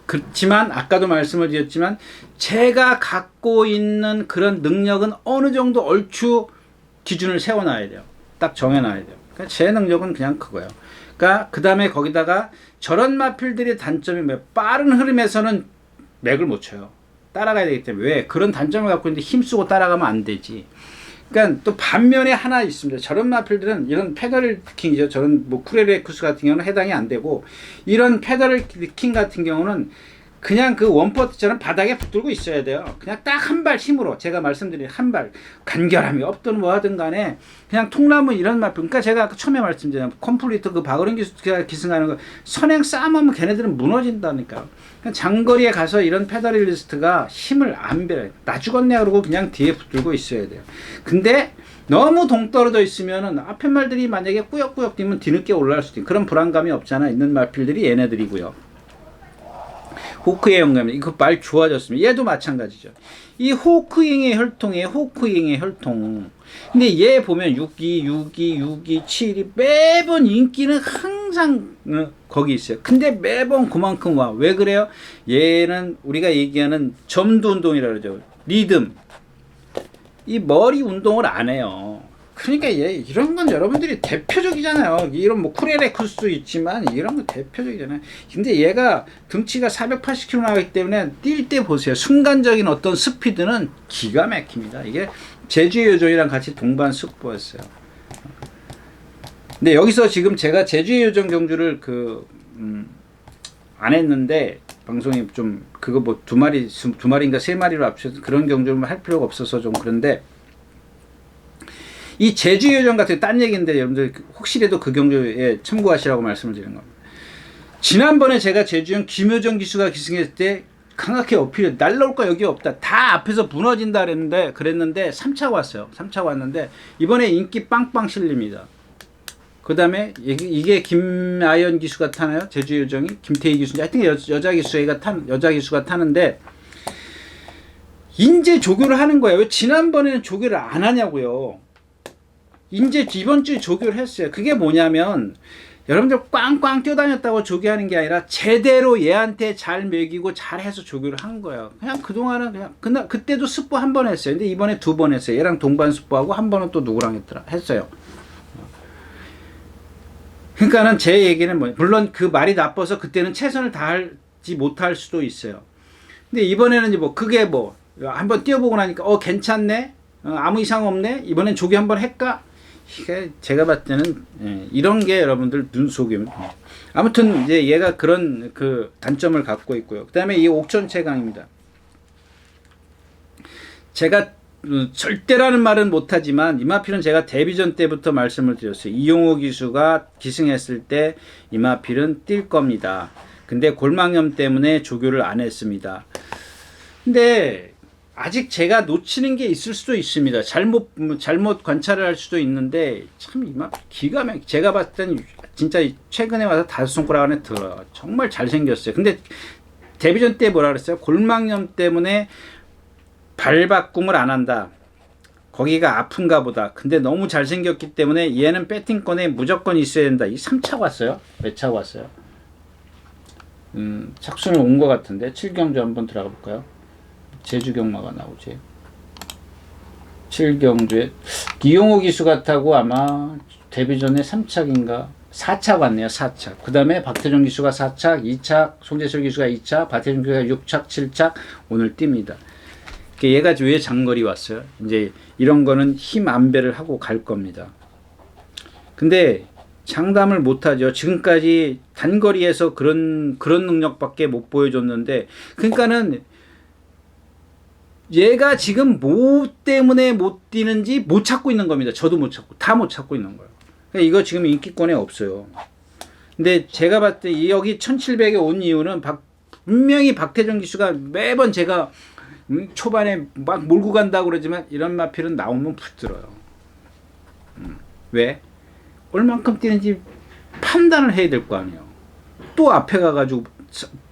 Speaker 1: 그렇지만 아까도 말씀을 드렸지만 제가 갖고 있는 그런 능력은 어느 정도 얼추 기준을 세워놔야 돼요. 딱 정해놔야 돼요. 그러니까 제 능력은 그냥 그거예요. 그러니까 그 다음에 거기다가 저런 마필들의 단점이 뭐예요? 빠른 흐름에서는 맥을 못 쳐요. 따라가야 되기 때문에. 왜? 그런 단점을 갖고 있는데 힘쓰고 따라가면 안 되지. 그러니까 또 반면에 하나 있습니다. 저런 마필들은 이런 페더럴킹이죠. 저런 뭐 쿠레레쿠스 같은 경우는 해당이 안 되고 이런 페더럴킹 같은 경우는 그냥 그 원퍼트처럼 바닥에 붙들고 있어야 돼요. 그냥 딱 한 발 힘으로 제가 말씀드린 한 발 간결함이 없든 뭐 하든 간에 그냥 통나무 이런 마필. 그러니까 제가 아까 처음에 말씀드린 컴플리트 그 박어른 기승하는 거 선행 싸움하면 걔네들은 무너진다니까요. 장거리에 가서 이런 페더럴리스트가 힘을 안 배워요. 나 죽었네 그러고 그냥 뒤에 붙들고 있어야 돼요. 근데 너무 동떨어져 있으면은 앞에 말들이 만약에 꾸역꾸역 뛰면 뒤늦게 올라갈 수도 있고 그런 불안감이 없잖아. 있는 마필들이 얘네들이고요. 호크의 영감이 이거 말 좋아졌습니다. 얘도 마찬가지죠. 이 호크잉의 혈통이에요. 호크잉의 혈통. 근데 얘 보면 6기, 6기, 6기, 7이 매번 인기는 항상 거기 있어요. 근데 매번 그만큼 와. 왜 그래요? 얘는 우리가 얘기하는 점도 운동이라고 그러죠. 리듬. 이 머리 운동을 안 해요. 그러니까 이런 건 여러분들이 대표적이잖아요. 이런 뭐 쿠레레쿠스도 있지만 이런 건 대표적이잖아요. 근데 얘가 등치가 480kg 나가기 때문에 뛸 때 보세요. 순간적인 어떤 스피드는 기가 막힙니다. 이게 제주의 요정이랑 같이 동반 숙보였어요. 근데 여기서 지금 제가 제주의 요정 경주를 안 했는데 방송이 좀 그거 뭐 두 마리인가 세 마리로 합쳐서 그런 경주를 할 필요가 없어서 좀 그런데 이 제주의 요정 같은 딴 얘기인데 여러분들 혹시라도 그 경주에 참고하시라고 말씀을 드리는 겁니다. 지난번에 제가 제주형 김효정 기수가 기승했을 때 강하게 어필해 날라올 거 여기 없다. 다 앞에서 무너진다 그랬는데 3차가 왔어요. 3차가 왔는데 이번에 인기 빵빵 실립니다. 그 다음에 이게 김아연 기수가 타나요? 제주의 요정이? 김태희 기수인지 하여튼 여자 기수가 타는데 인제 조교를 하는 거예요. 왜 지난번에는 조교를 안 하냐고요. 이제 이번 주에 조교를 했어요. 그게 뭐냐면 여러분들 꽝꽝 뛰어다녔다고 조교하는 게 아니라 제대로 얘한테 잘 먹이고 잘 해서 조교를 한 거예요. 그냥 그동안은 그때도 습보 한 번 했어요. 근데 이번에 2번 했어요. 얘랑 동반 습보하고 한 번은 또 누구랑 했어요. 그러니까는 제 얘기는 뭐예요? 물론 그 말이 나빠서 그때는 최선을 다하지 못할 수도 있어요. 근데 이번에는 이제 뭐 그게 뭐 한번 뛰어보고 나니까 괜찮네? 아무 이상 없네? 이번엔 조교 한번 할까? 이게 제가 봤을 때는 이런 게 여러분들 눈속임. 아무튼 이제 얘가 그런 그 단점을 갖고 있고요. 그 다음에 이 옥천채강입니다. 제가 절대라는 말은 못하지만 이마필은 제가 데뷔전 때부터 말씀을 드렸어요. 이용호 기수가 기승했을 때 이마필은 뛸 겁니다. 근데 골망염 때문에 조교를 안 했습니다. 근데 아직 제가 놓치는 게 있을 수도 있습니다. 잘못 관찰을 할 수도 있는데 참 이만 기가 막 제가 봤을 땐 진짜 최근에 와서 5손가락 안에 들어요. 정말 잘생겼어요. 근데 데뷔전 때 뭐라 그랬어요? 골망염 때문에 발 바꿈을 안 한다. 거기가 아픈가 보다. 근데 너무 잘생겼기 때문에 얘는 배팅권에 무조건 있어야 된다. 이 3차 왔어요? 몇 차 왔어요? 착순을 온 것 같은데 7경주 한번 들어가 볼까요? 제주 경마가 나오지. 7경주에 기용호 기수 같다고 아마 데뷔 전에 3착인가 4착 왔네요. 4착. 그 다음에 박태종 기수가 4착, 2착, 송재철 기수가 2착, 박태종 기수가 6착, 7착 오늘 뜁니다. 얘가 왜 장거리 왔어요? 이제 이런 거는 힘 안배를 하고 갈 겁니다. 근데 장담을 못하죠. 지금까지 단거리에서 그런 능력밖에 못 보여줬는데, 그러니까는 얘가 지금 뭐 때문에 못 뛰는지 못 찾고 있는 겁니다. 저도 못 찾고 다 못 찾고 있는 거예요. 그러니까 이거 지금 인기권에 없어요. 근데 제가 봤을 때 여기 1700에 온 이유는 분명히 박태정 기수가 매번 제가 초반에 막 몰고 간다고 그러지만 이런 마필은 나오면 붙들어요. 왜? 얼만큼 뛰는지 판단을 해야 될 거 아니에요. 또 앞에 가가지고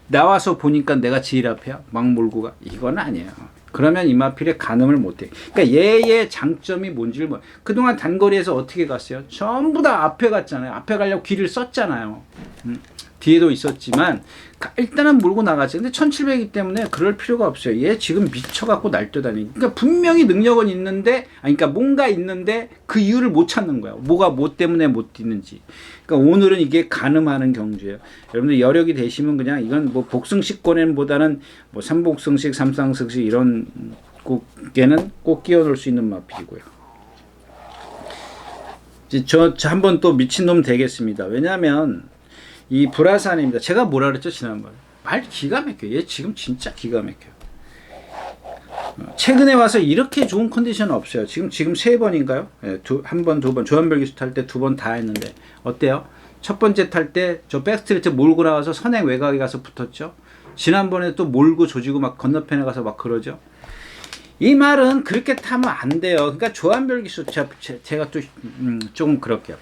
Speaker 1: 나와서 보니까 내가 제일 앞이야? 막 몰고 가? 이건 아니에요. 그러면 이 마필에 가늠을 못해. 그러니까 얘의 장점이 뭔지를 그동안 단거리에서 어떻게 갔어요? 전부 다 앞에 갔잖아요. 앞에 가려고 길을 썼잖아요. 뒤에도 있었지만 일단은 몰고 나가지. 근데 1700이기 때문에 그럴 필요가 없어요. 얘 지금 미쳐갖고 날뛰다니. 그러니까 분명히 능력은 있는데, 그러니까 뭔가 있는데 그 이유를 못 찾는 거야. 뭐가 뭐 때문에 못 뛰는지. 그러니까 오늘은 이게 가늠하는 경주예요. 여러분들 여력이 되시면 그냥 이건 뭐 복승식권보다는 뭐 3복승식, 3쌍승식 이런 곡에는 꼭 끼워 넣을 수 있는 마필이고요. 저 한번 또 미친놈 되겠습니다. 왜냐하면 이 불화산입니다. 제가 뭐라 그랬죠 지난번에. 말 기가 막혀요. 얘 지금 진짜 기가 막혀요. 최근에 와서 이렇게 좋은 컨디션은 없어요. 지금 3번인가요? 네, 한 번, 2번. 조한별 기수 탈 때 2번 다 했는데 어때요? 첫 번째 탈 때 저 백스트레이트 몰고 나와서 선행 외곽에 가서 붙었죠. 지난번에 또 몰고 조지고 막 건너편에 가서 막 그러죠. 이 말은 그렇게 타면 안 돼요. 그러니까 조한별 기수 제가 또 조금 그럴게요.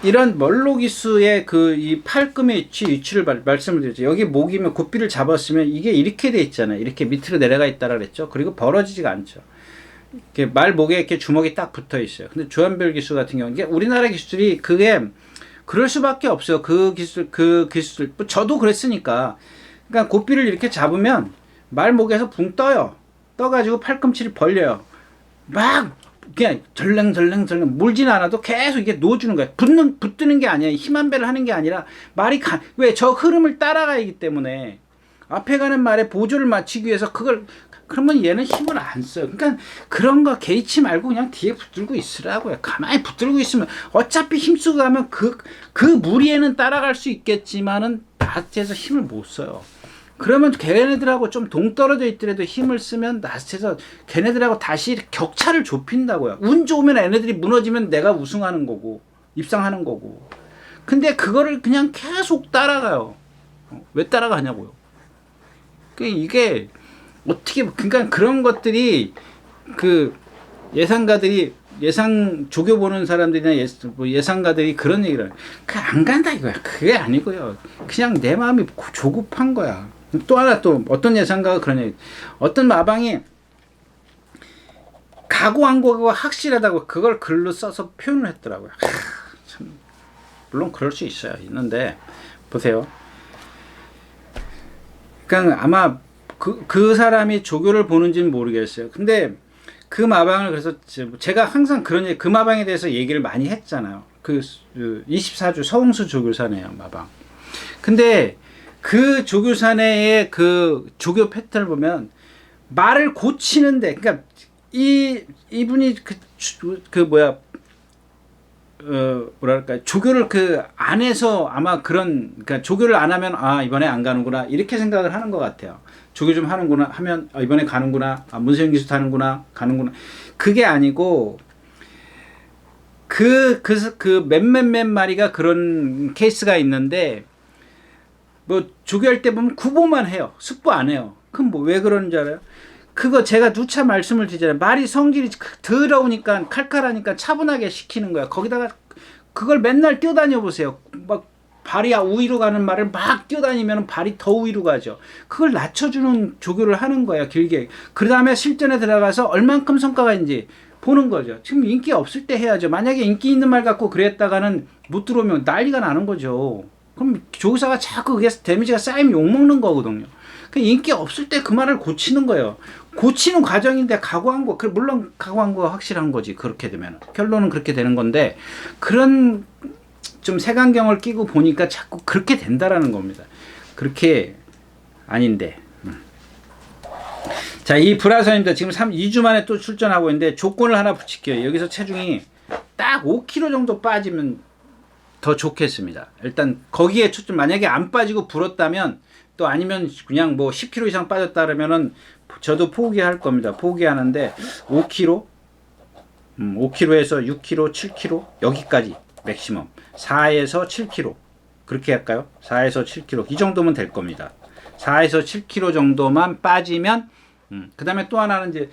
Speaker 1: 이런 멀로 기수의 이 팔꿈의 위치를 말씀을 드렸죠. 여기 목이면 굿비를 잡았으면 이게 이렇게 돼 있잖아요. 이렇게 밑으로 내려가 있다라 그랬죠. 그리고 벌어지지가 않죠. 이렇게 말 목에 이렇게 주먹이 딱 붙어 있어요. 근데 조한별 기수 같은 경우는 이게 우리나라 기수들이 그게 그럴 수밖에 없어요. 그 기술 저도 그랬으니까. 그러니까 굿비를 이렇게 잡으면 말 목에서 붕 떠요. 떠가지고 팔꿈치를 벌려요. 막 그냥 절랭 물진 않아도 계속 이게 놓아주는 거야. 붙드는 게 아니야. 힘 안배를 하는 게 아니라 말이 왜 저 흐름을 따라가기 때문에 앞에 가는 말에 보조를 맞추기 위해서 그러면 얘는 힘을 안 써요. 그러니까 그런 거 개의치 말고 그냥 뒤에 붙들고 있으라고요. 가만히 붙들고 있으면 어차피 힘쓰고 가면 그 무리에는 따라갈 수 있겠지만은 나한테서 힘을 못 써요. 그러면 걔네들하고 좀 동떨어져 있더라도 힘을 쓰면 나스에서 걔네들하고 다시 격차를 좁힌다고요. 운 좋으면 얘네들이 무너지면 내가 우승하는 거고 입상하는 거고. 근데 그거를 그냥 계속 따라가요. 왜 따라가냐고요. 이게 어떻게 그러니까 그런 것들이 예상 조교 보는 사람들이나 예상가들이 그런 얘기를 안 간다 이거야. 그게 아니고요. 그냥 내 마음이 조급한 거야. 또 하나 또 어떤 예상가가 그런 얘기. 어떤 마방이 각오한 거가 확실하다고 그걸 글로 써서 표현을 했더라고요. 참 물론 그럴 수 있어요. 있는데 보세요. 그러니까 아마 그 사람이 조교를 보는지는 모르겠어요. 근데 그 마방을 그래서 제가 항상 그 마방에 대해서 얘기를 많이 했잖아요. 24주 서홍수 조교사네요, 마방. 근데 그 조교사내의 그 조교 패턴을 보면 말을 고치는데, 그러니까 이분이 뭐랄까 조교를 안에서 아마 그러니까 조교를 안 하면 이번에 안 가는구나 이렇게 생각을 하는 것 같아요. 조교 좀 하는구나 하면 이번에 가는구나, 문세영 기수 타는구나 가는구나. 그게 아니고 몇몇 마리가 그런 케이스가 있는데 뭐 조교할 때 보면 구보만 해요. 숙보 안 해요. 그럼 뭐 왜 그러는 줄 알아요? 그거 제가 누차 말씀을 드리잖아요. 말이 성질이 더러우니까 칼칼하니까 차분하게 시키는 거야. 거기다가 그걸 맨날 뛰어다녀 보세요. 막 발이 우위로 가는 말을 막 뛰어다니면 발이 더 우위로 가죠. 그걸 낮춰주는 조교를 하는 거예요. 길게. 그 다음에 실전에 들어가서 얼만큼 성과가 있는지 보는 거죠. 지금 인기 없을 때 해야죠. 만약에 인기 있는 말 갖고 그랬다가는 못 들어오면 난리가 나는 거죠. 그럼 조교사가 자꾸 그게 데미지가 쌓이면 욕먹는 거거든요. 인기 없을 때 그 말을 고치는 거예요. 고치는 과정인데 각오한 거, 물론 각오한 거 확실한 거지. 그렇게 되면 결론은 그렇게 되는 건데, 그런 좀 색안경을 끼고 보니까 자꾸 그렇게 된다라는 겁니다. 그렇게 아닌데. 자, 이 불화선입니다. 지금 2주 만에 또 출전하고 있는데 조건을 하나 붙일게요. 여기서 체중이 딱 5kg 정도 빠지면 더 좋겠습니다. 일단 거기에 초점, 만약에 안 빠지고 불었다면, 또 아니면 그냥 뭐 10kg 이상 빠졌다 그러면은 저도 포기할 겁니다. 포기하는데 5kg, 5kg에서 6kg, 7kg 여기까지 맥시멈. 4에서 7kg 그렇게 할까요? 4에서 7kg 이 정도면 될 겁니다. 4에서 7kg 정도만 빠지면, 그 다음에 또 하나는 이제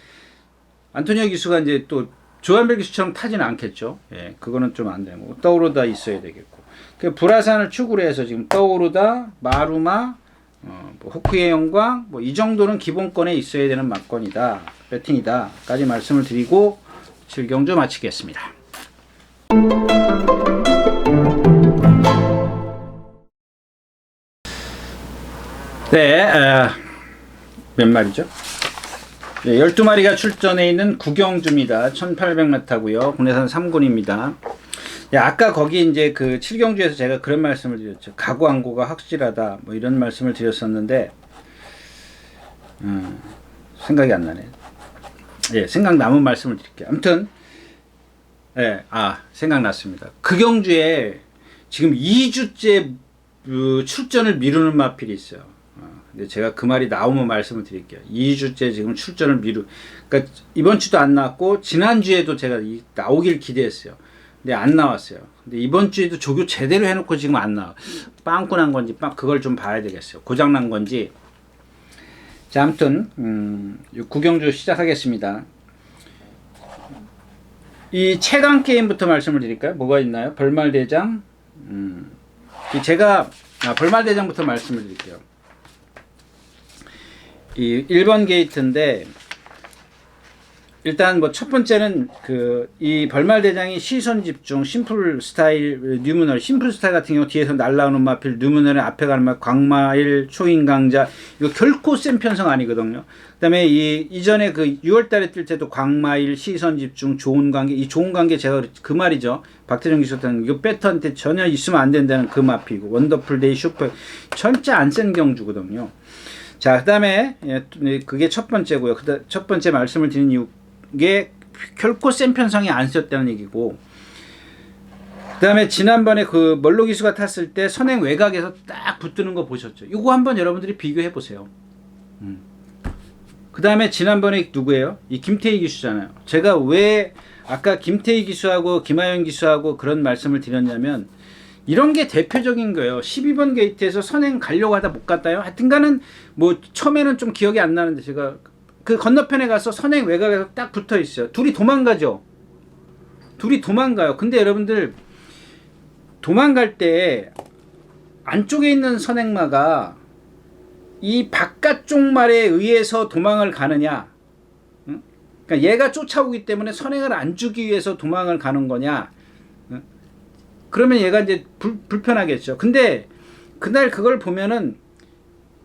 Speaker 1: 안토니오 기수가 이제 또 조한별 기수처럼 타지는 않겠죠. 예, 그거는 좀 안 되고 떠오르다 있어야 되겠고. 그 불화산을 축으로 해서 지금 떠오르다, 마루마, 뭐 호크의 영광, 뭐 이 정도는 기본권에 있어야 되는 막권이다, 배팅이다까지 말씀을 드리고 질경주 마치겠습니다. 네, 몇 마리죠? 네, 12마리가 출전해 있는 구경주입니다. 1800m고요. 국내산 3군입니다. 아까 거기 이제 그 7경주에서 제가 그런 말씀을 드렸죠. 각오항고가 확실하다, 뭐 이런 말씀을 드렸었는데, 생각이 안 나네. 예, 생각나면 말씀을 드릴게요. 아무튼, 예, 생각났습니다. 그 경주에 지금 2주째 출전을 미루는 마필이 있어요. 근데 제가 그 말이 나오면 말씀을 드릴게요. 2주째 지금 출전을 그러니까 이번 주도 안 나왔고, 지난주에도 제가 나오길 기대했어요. 근데 안 나왔어요. 근데 이번 주에도 조교 제대로 해놓고 지금 안 나와. 빵꾸 난 건지, 그걸 좀 봐야 되겠어요. 고장 난 건지. 자, 아무튼, 구경주 시작하겠습니다. 이 최강 게임부터 말씀을 드릴까요? 뭐가 있나요? 벌말대장. 제가, 벌말대장부터 말씀을 드릴게요. 이 1번 게이트인데, 일단 뭐 첫 번째는 이 벌말대장이 시선 집중, 심플 스타일, 뉴문널, 심플 스타일 같은 경우 뒤에서 날라오는 마필, 뉴문널의 앞에 가는 마, 광마일, 초인강자, 이거 결코 센 편성 아니거든요. 그 다음에 이전에 6월 달에 뛸 때도 광마일, 시선 집중, 좋은 관계, 이 좋은 관계 제가 그 말이죠. 박태정 기수한테는 이거 배터한테 전혀 있으면 안 된다는 그 마필이고, 원더풀 데이 슈퍼, 절대 안 센 경주거든요. 자, 그 다음에, 그게 첫 번째고요. 첫 번째 말씀을 드린 이게 결코 센 편성이 안 썼다는 얘기고, 그 다음에 지난번에 멀로 기수가 탔을 때 선행 외곽에서 딱 붙드는 거 보셨죠? 이거 한번 여러분들이 비교해 보세요. 그 다음에 지난번에 누구예요? 이 김태희 기수잖아요. 제가 왜 아까 김태희 기수하고 김하연 기수하고 그런 말씀을 드렸냐면, 이런 게 대표적인 거예요. 12번 게이트에서 선행 가려고 하다 못 갔다요. 하여튼간은 뭐 처음에는 좀 기억이 안 나는데, 제가 그 건너편에 가서 선행 외곽에서 딱 붙어 있어요. 둘이 도망가죠. 둘이 도망가요. 근데 여러분들, 도망갈 때 안쪽에 있는 선행마가 이 바깥쪽 말에 의해서 도망을 가느냐, 그러니까 얘가 쫓아오기 때문에 선행을 안 주기 위해서 도망을 가는 거냐, 그러면 얘가 이제 불편하겠죠. 근데 그날 그걸 보면은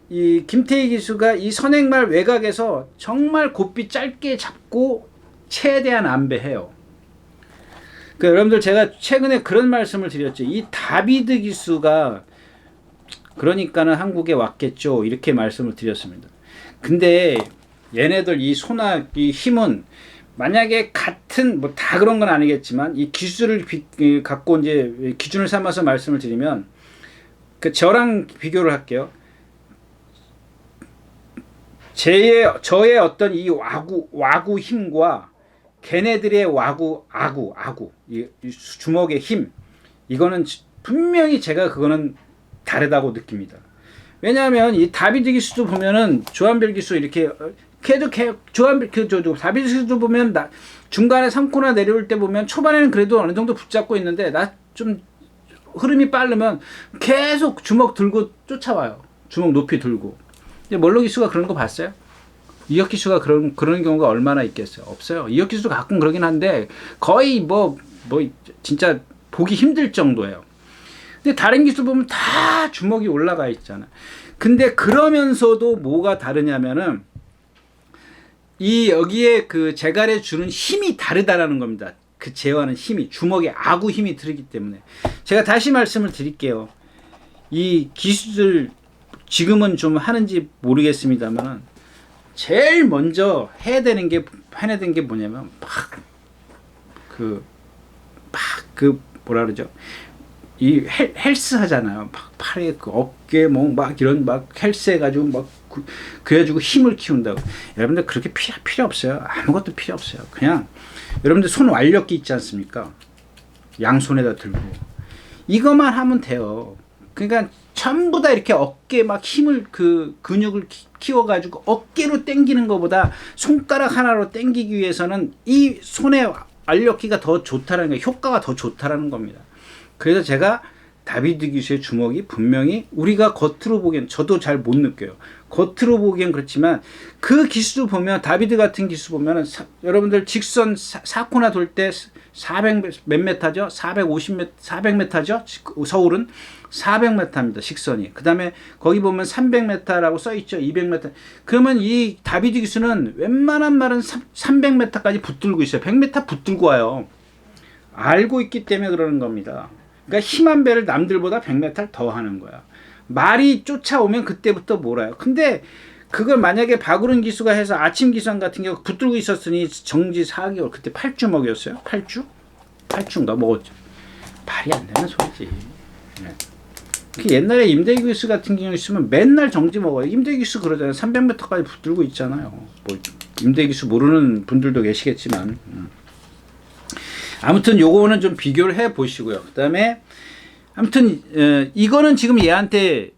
Speaker 1: 이 김태희 기수가 이 선행말 외곽에서 정말 곱비 짧게 잡고 최대한 안배해요. 여러분들, 제가 최근에 그런 말씀을 드렸죠. 이 다비드 기수가 그러니까는 한국에 왔겠죠, 이렇게 말씀을 드렸습니다. 근데 얘네들 이 소나 이 힘은 만약에 같은, 뭐 다 그런 건 아니겠지만, 이 기술을 갖고 이제 기준을 삼아서 말씀을 드리면, 저랑 비교를 할게요. 저의 어떤 이 와구 힘과 걔네들의 아구, 이 주먹의 힘, 이거는 분명히 제가 그거는 다르다고 느낍니다. 왜냐하면 이 다비드 기수도 보면은 조한별 기수 이렇게 걔도 조한별 다비드 기수도 보면 중간에 3코나 내려올 때 보면 초반에는 그래도 어느 정도 붙잡고 있는데 좀 흐름이 빠르면 계속 주먹 들고 쫓아와요. 주먹 높이 들고. 근데 멀로 기수가 그런 거 봤어요? 이혁 기수가 그런 경우가 얼마나 있겠어요? 없어요. 이혁 기수도 가끔 그러긴 한데 거의 진짜 보기 힘들 정도예요. 근데 다른 기수 보면 다 주먹이 올라가 있잖아. 근데 그러면서도 뭐가 다르냐면은 여기에 그 재갈에 주는 힘이 다르다라는 겁니다. 그 제어하는 힘이 주먹에 아구 힘이 들기 때문에 제가 다시 말씀을 드릴게요. 이 기수들 지금은 좀 하는지 모르겠습니다만 제일 먼저 해야 되는 게 뭐냐면 뭐라 그러죠? 이 헬스 하잖아요. 팔에 그 어깨 이런 헬스 해가지고 그래가지고 힘을 키운다고. 여러분들 그렇게 필요 없어요. 아무것도 필요 없어요. 그냥 여러분들 손 완력기 있지 않습니까? 양손에다 들고 이것만 하면 돼요. 그러니까 전부 다 이렇게 어깨 힘을 근육을 키워가지고 어깨로 당기는 것보다 손가락 하나로 당기기 위해서는 이 손의 완력기가 더 좋다라는 거, 효과가 더 좋다라는 겁니다. 그래서 제가 다비드 기수의 주먹이 분명히 우리가 겉으로 보기엔 저도 잘 못 느껴요. 겉으로 보기엔 그렇지만 그 기수 보면 다비드 같은 기수 보면은 여러분들 직선 4코나 돌 때 400 몇 메타죠? 400m죠? 서울은 400m입니다. 직선이. 그 다음에 거기 보면 300m라고 써있죠. 200m. 그러면 이 다비드 기수는 웬만한 말은 300m까지 붙들고 있어요. 100m 붙들고 와요. 알고 있기 때문에 그러는 겁니다. 그러니까 힘한 배를 남들보다 100m를 더 하는 거야. 말이 쫓아오면 그때부터 몰아요. 근데 그걸 만약에 박우른 기수가 해서 아침 기수한 같은 경우 붙들고 있었으니 정지 4개월 그때 8주 먹였어요. 8주인가 먹었죠. 말이 안 되는 소리지. 네. 옛날에 임대기 기수 같은 경우 있으면 맨날 정지 먹어요. 임대기 기수 그러잖아요. 300m까지 붙들고 있잖아요. 임대기 기수 모르는 분들도 계시겠지만. 아무튼 요거는 좀 비교를 해 보시고요. 그 다음에 아무튼 이거는 지금 얘한테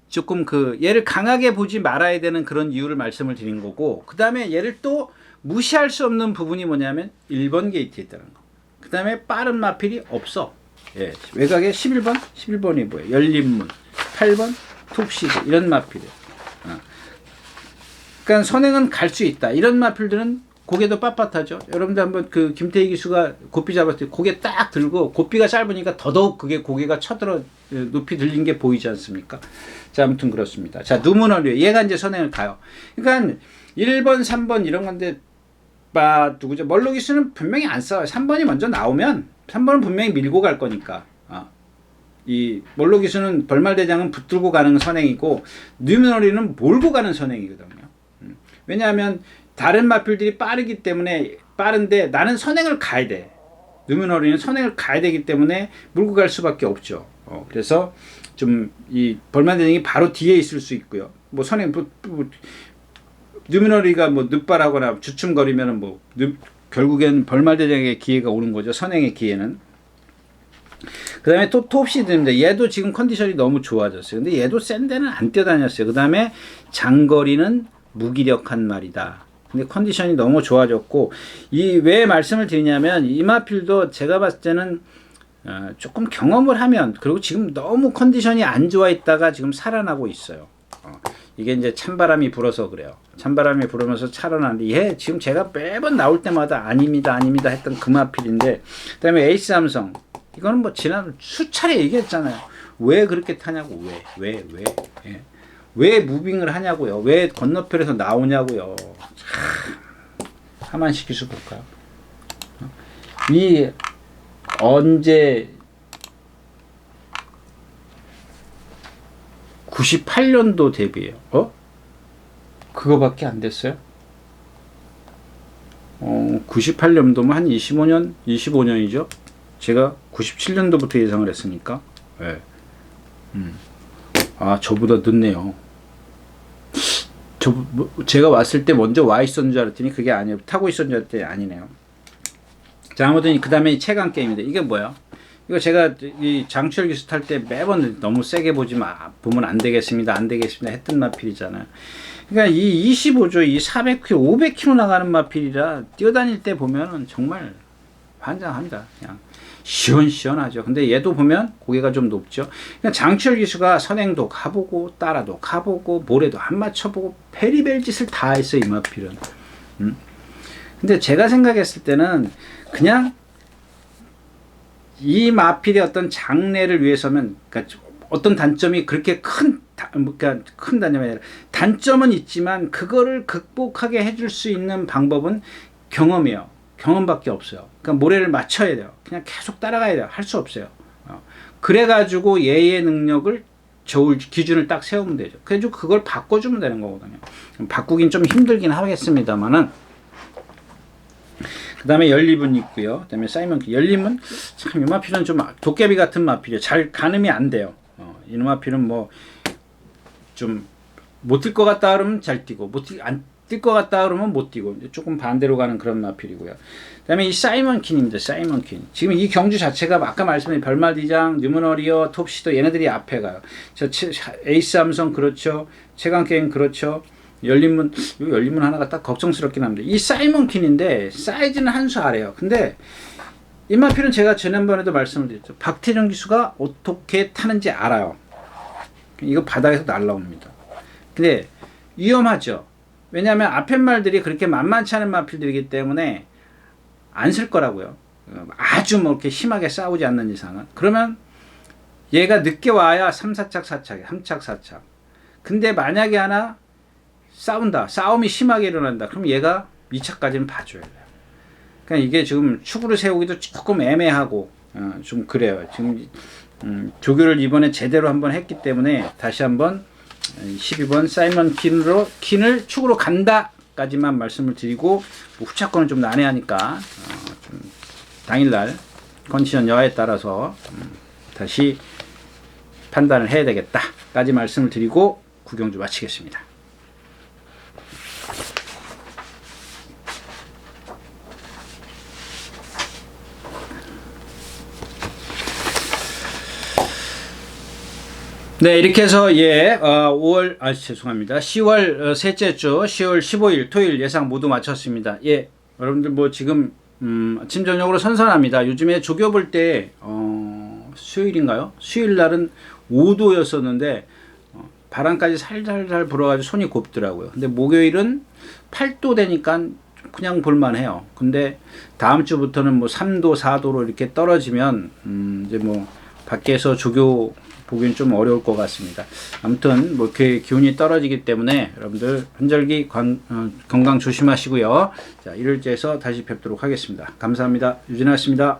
Speaker 1: 조금 얘를 강하게 보지 말아야 되는 그런 이유를 말씀을 드린 거고, 그 다음에 얘를 또 무시할 수 없는 부분이 뭐냐면 1번 게이트에 있다는 거. 그 다음에 빠른 마필이 없어. 예, 외곽에 11번이 뭐예요? 열린문. 8번 톱시드. 이런 마필이에요. 그러니까 선행은 갈 수 있다. 이런 마필들은 고개도 빳빳하죠. 여러분들 한번 김태희 기수가 고삐 잡았을 때 고개 딱 들고 고삐가 짧으니까 더더욱 고개가 쳐들어 높이 들린 게 보이지 않습니까? 자, 아무튼 그렇습니다. 자, 누문어류. 얘가 이제 선행을 가요. 그러니까 1번, 3번 이런 건데 누구죠? 멀로 기수는 분명히 안 싸워요. 3번이 먼저 나오면 3번은 분명히 밀고 갈 거니까. 이 멀로 기수는 벌말대장은 붙들고 가는 선행이고 누문어류는 몰고 가는 선행이거든요. 왜냐하면 다른 마필들이 빠르기 때문에 빠른데 나는 선행을 가야 돼. 누문어리는 선행을 가야 되기 때문에 물고 갈 수밖에 없죠. 그래서 좀 이 벌만대장이 바로 뒤에 있을 수 있고요. 선행 누문어리가 늑발하거나 주춤거리면은 결국엔 벌말대장의 기회가 오는 거죠. 선행의 기회는. 그 다음에 또 톱시드입니다. 얘도 지금 컨디션이 너무 좋아졌어요. 근데 얘도 센 데는 안 뛰어다녔어요. 그 다음에 장거리는 무기력한 말이다. 근데 컨디션이 너무 좋아졌고, 왜 말씀을 드리냐면 이 마필도 제가 봤을 때는 조금 경험을 하면, 그리고 지금 너무 컨디션이 안 좋아 있다가 지금 살아나고 있어요. 이게 이제 찬바람이 불어서 그래요. 찬바람이 불으면서 살아나는데 얘 지금 제가 매번 나올 때마다 아닙니다 했던 그 마필인데, 그 다음에 에이스 삼성 이거는 지난 수차례 얘기했잖아요. 왜 그렇게 타냐고. 왜 무빙을 하냐고요. 왜 건너편에서 나오냐고요. 하만식 기수 볼까요? 언제 98년도 데뷔예요. 그거밖에 안 됐어요? 98년도면 한 25년이죠. 제가 97년도부터 예상을 했으니까. 네. 저보다 늦네요. 제가 왔을 때 먼저 와 있었는 줄 알았더니 그게 아니에요. 타고 있었는 줄 알았더니 아니네요. 자, 아무튼 그 다음에 최강 게임인데 이게 뭐야? 이거 제가 이 장추열 기수 탈 때 매번 너무 세게 보면 안 되겠습니다. 안 되겠습니다. 했던 마필이잖아요. 그러니까 이 25조, 이 400km, 500km 나가는 마필이라 뛰어다닐 때 보면은 정말 환장합니다. 그냥 시원시원하죠. 근데 얘도 보면 고개가 좀 높죠. 그러니까 장추열 기수가 선행도 가보고 따라도 가보고 모래도 안 맞춰보고 페리벨 짓을 다 했어요. 이 마필은. 근데 제가 생각했을 때는 그냥 이 마필의 어떤 장래를 위해서면, 그러니까 어떤 단점이 그렇게 그러니까 큰 단점이 아니라 단점은 있지만 그거를 극복하게 해줄 수 있는 방법은 경험이에요. 경험밖에 없어요. 그러니까 모래를 맞춰야 돼요. 그냥 계속 따라가야 돼요. 할 수 없어요. 그래가지고 얘의 능력을 저울 기준을 딱 세우면 되죠. 그래가지고 그걸 바꿔주면 되는 거거든요. 바꾸긴 좀 힘들긴 하겠습니다만은. 그 다음에 연립은 있고요. 그 다음에 사이먼 연립은 참 이 마필은 좀 도깨비 같은 마필이에요. 잘 가늠이 안 돼요. 이 마필은 뭐 좀 못 뛸 것 같다 그러면 잘 뛰고 안 뛸 것 같다 그러면 못 뛰고 조금 반대로 가는 그런 마필이고요. 그 다음에 이 사이먼 킨입니다. 사이먼 킨. 지금 이 경주 자체가 아까 말씀드린 별말디장, 뉴머너리어, 톱시도 얘네들이 앞에 가요. 에이스 삼성 그렇죠. 최강게임 그렇죠. 열린문 하나가 딱 걱정스럽긴 합니다. 이 사이먼 킨인데 사이즈는 한 수 아래요. 근데 이 마필은 제가 지난번에도 말씀을 드렸죠. 박태정 기수가 어떻게 타는지 알아요. 이거 바닥에서 날라옵니다. 근데 위험하죠. 왜냐하면 앞에 말들이 그렇게 만만치 않은 마필들이기 때문에 안 쓸 거라고요. 아주 뭐 이렇게 심하게 싸우지 않는 이상은. 그러면 얘가 늦게 와야 3, 4착, 4착, 3착, 4착. 근데 만약에 하나 싸운다. 싸움이 심하게 일어난다. 그럼 얘가 2차까지는 봐줘야 돼요. 그러니까 이게 지금 축으로 세우기도 조금 애매하고 좀 그래요. 지금 조교를 이번에 제대로 한번 했기 때문에 다시 한번 12번 사이먼 킨을 축으로 간다까지만 말씀을 드리고 후차권은 좀 난해하니까 좀 당일날 컨디션 여하에 따라서 다시 판단을 해야 되겠다까지 말씀을 드리고 구경주 마치겠습니다. 네, 이렇게 해서 10월 셋째 주 10월 15일 토요일 예상 모두 마쳤습니다. 예, 여러분들 뭐 지금 아침 저녁으로 선선합니다. 요즘에 조교 볼 때 수요일인가요? 수요일 날은 5도였었는데 바람까지 살살살 불어가지고 손이 곱더라고요. 근데 목요일은 8도 되니까 그냥 볼만해요. 근데 다음 주부터는 뭐 3도, 4도로 이렇게 떨어지면 이제 뭐 밖에서 조교 보기는 좀 어려울 것 같습니다. 아무튼 뭐 이렇게 기온이 떨어지기 때문에 여러분들 환절기 건강 조심하시고요. 자, 1일째에서 다시 뵙도록 하겠습니다. 감사합니다. 유진아였습니다.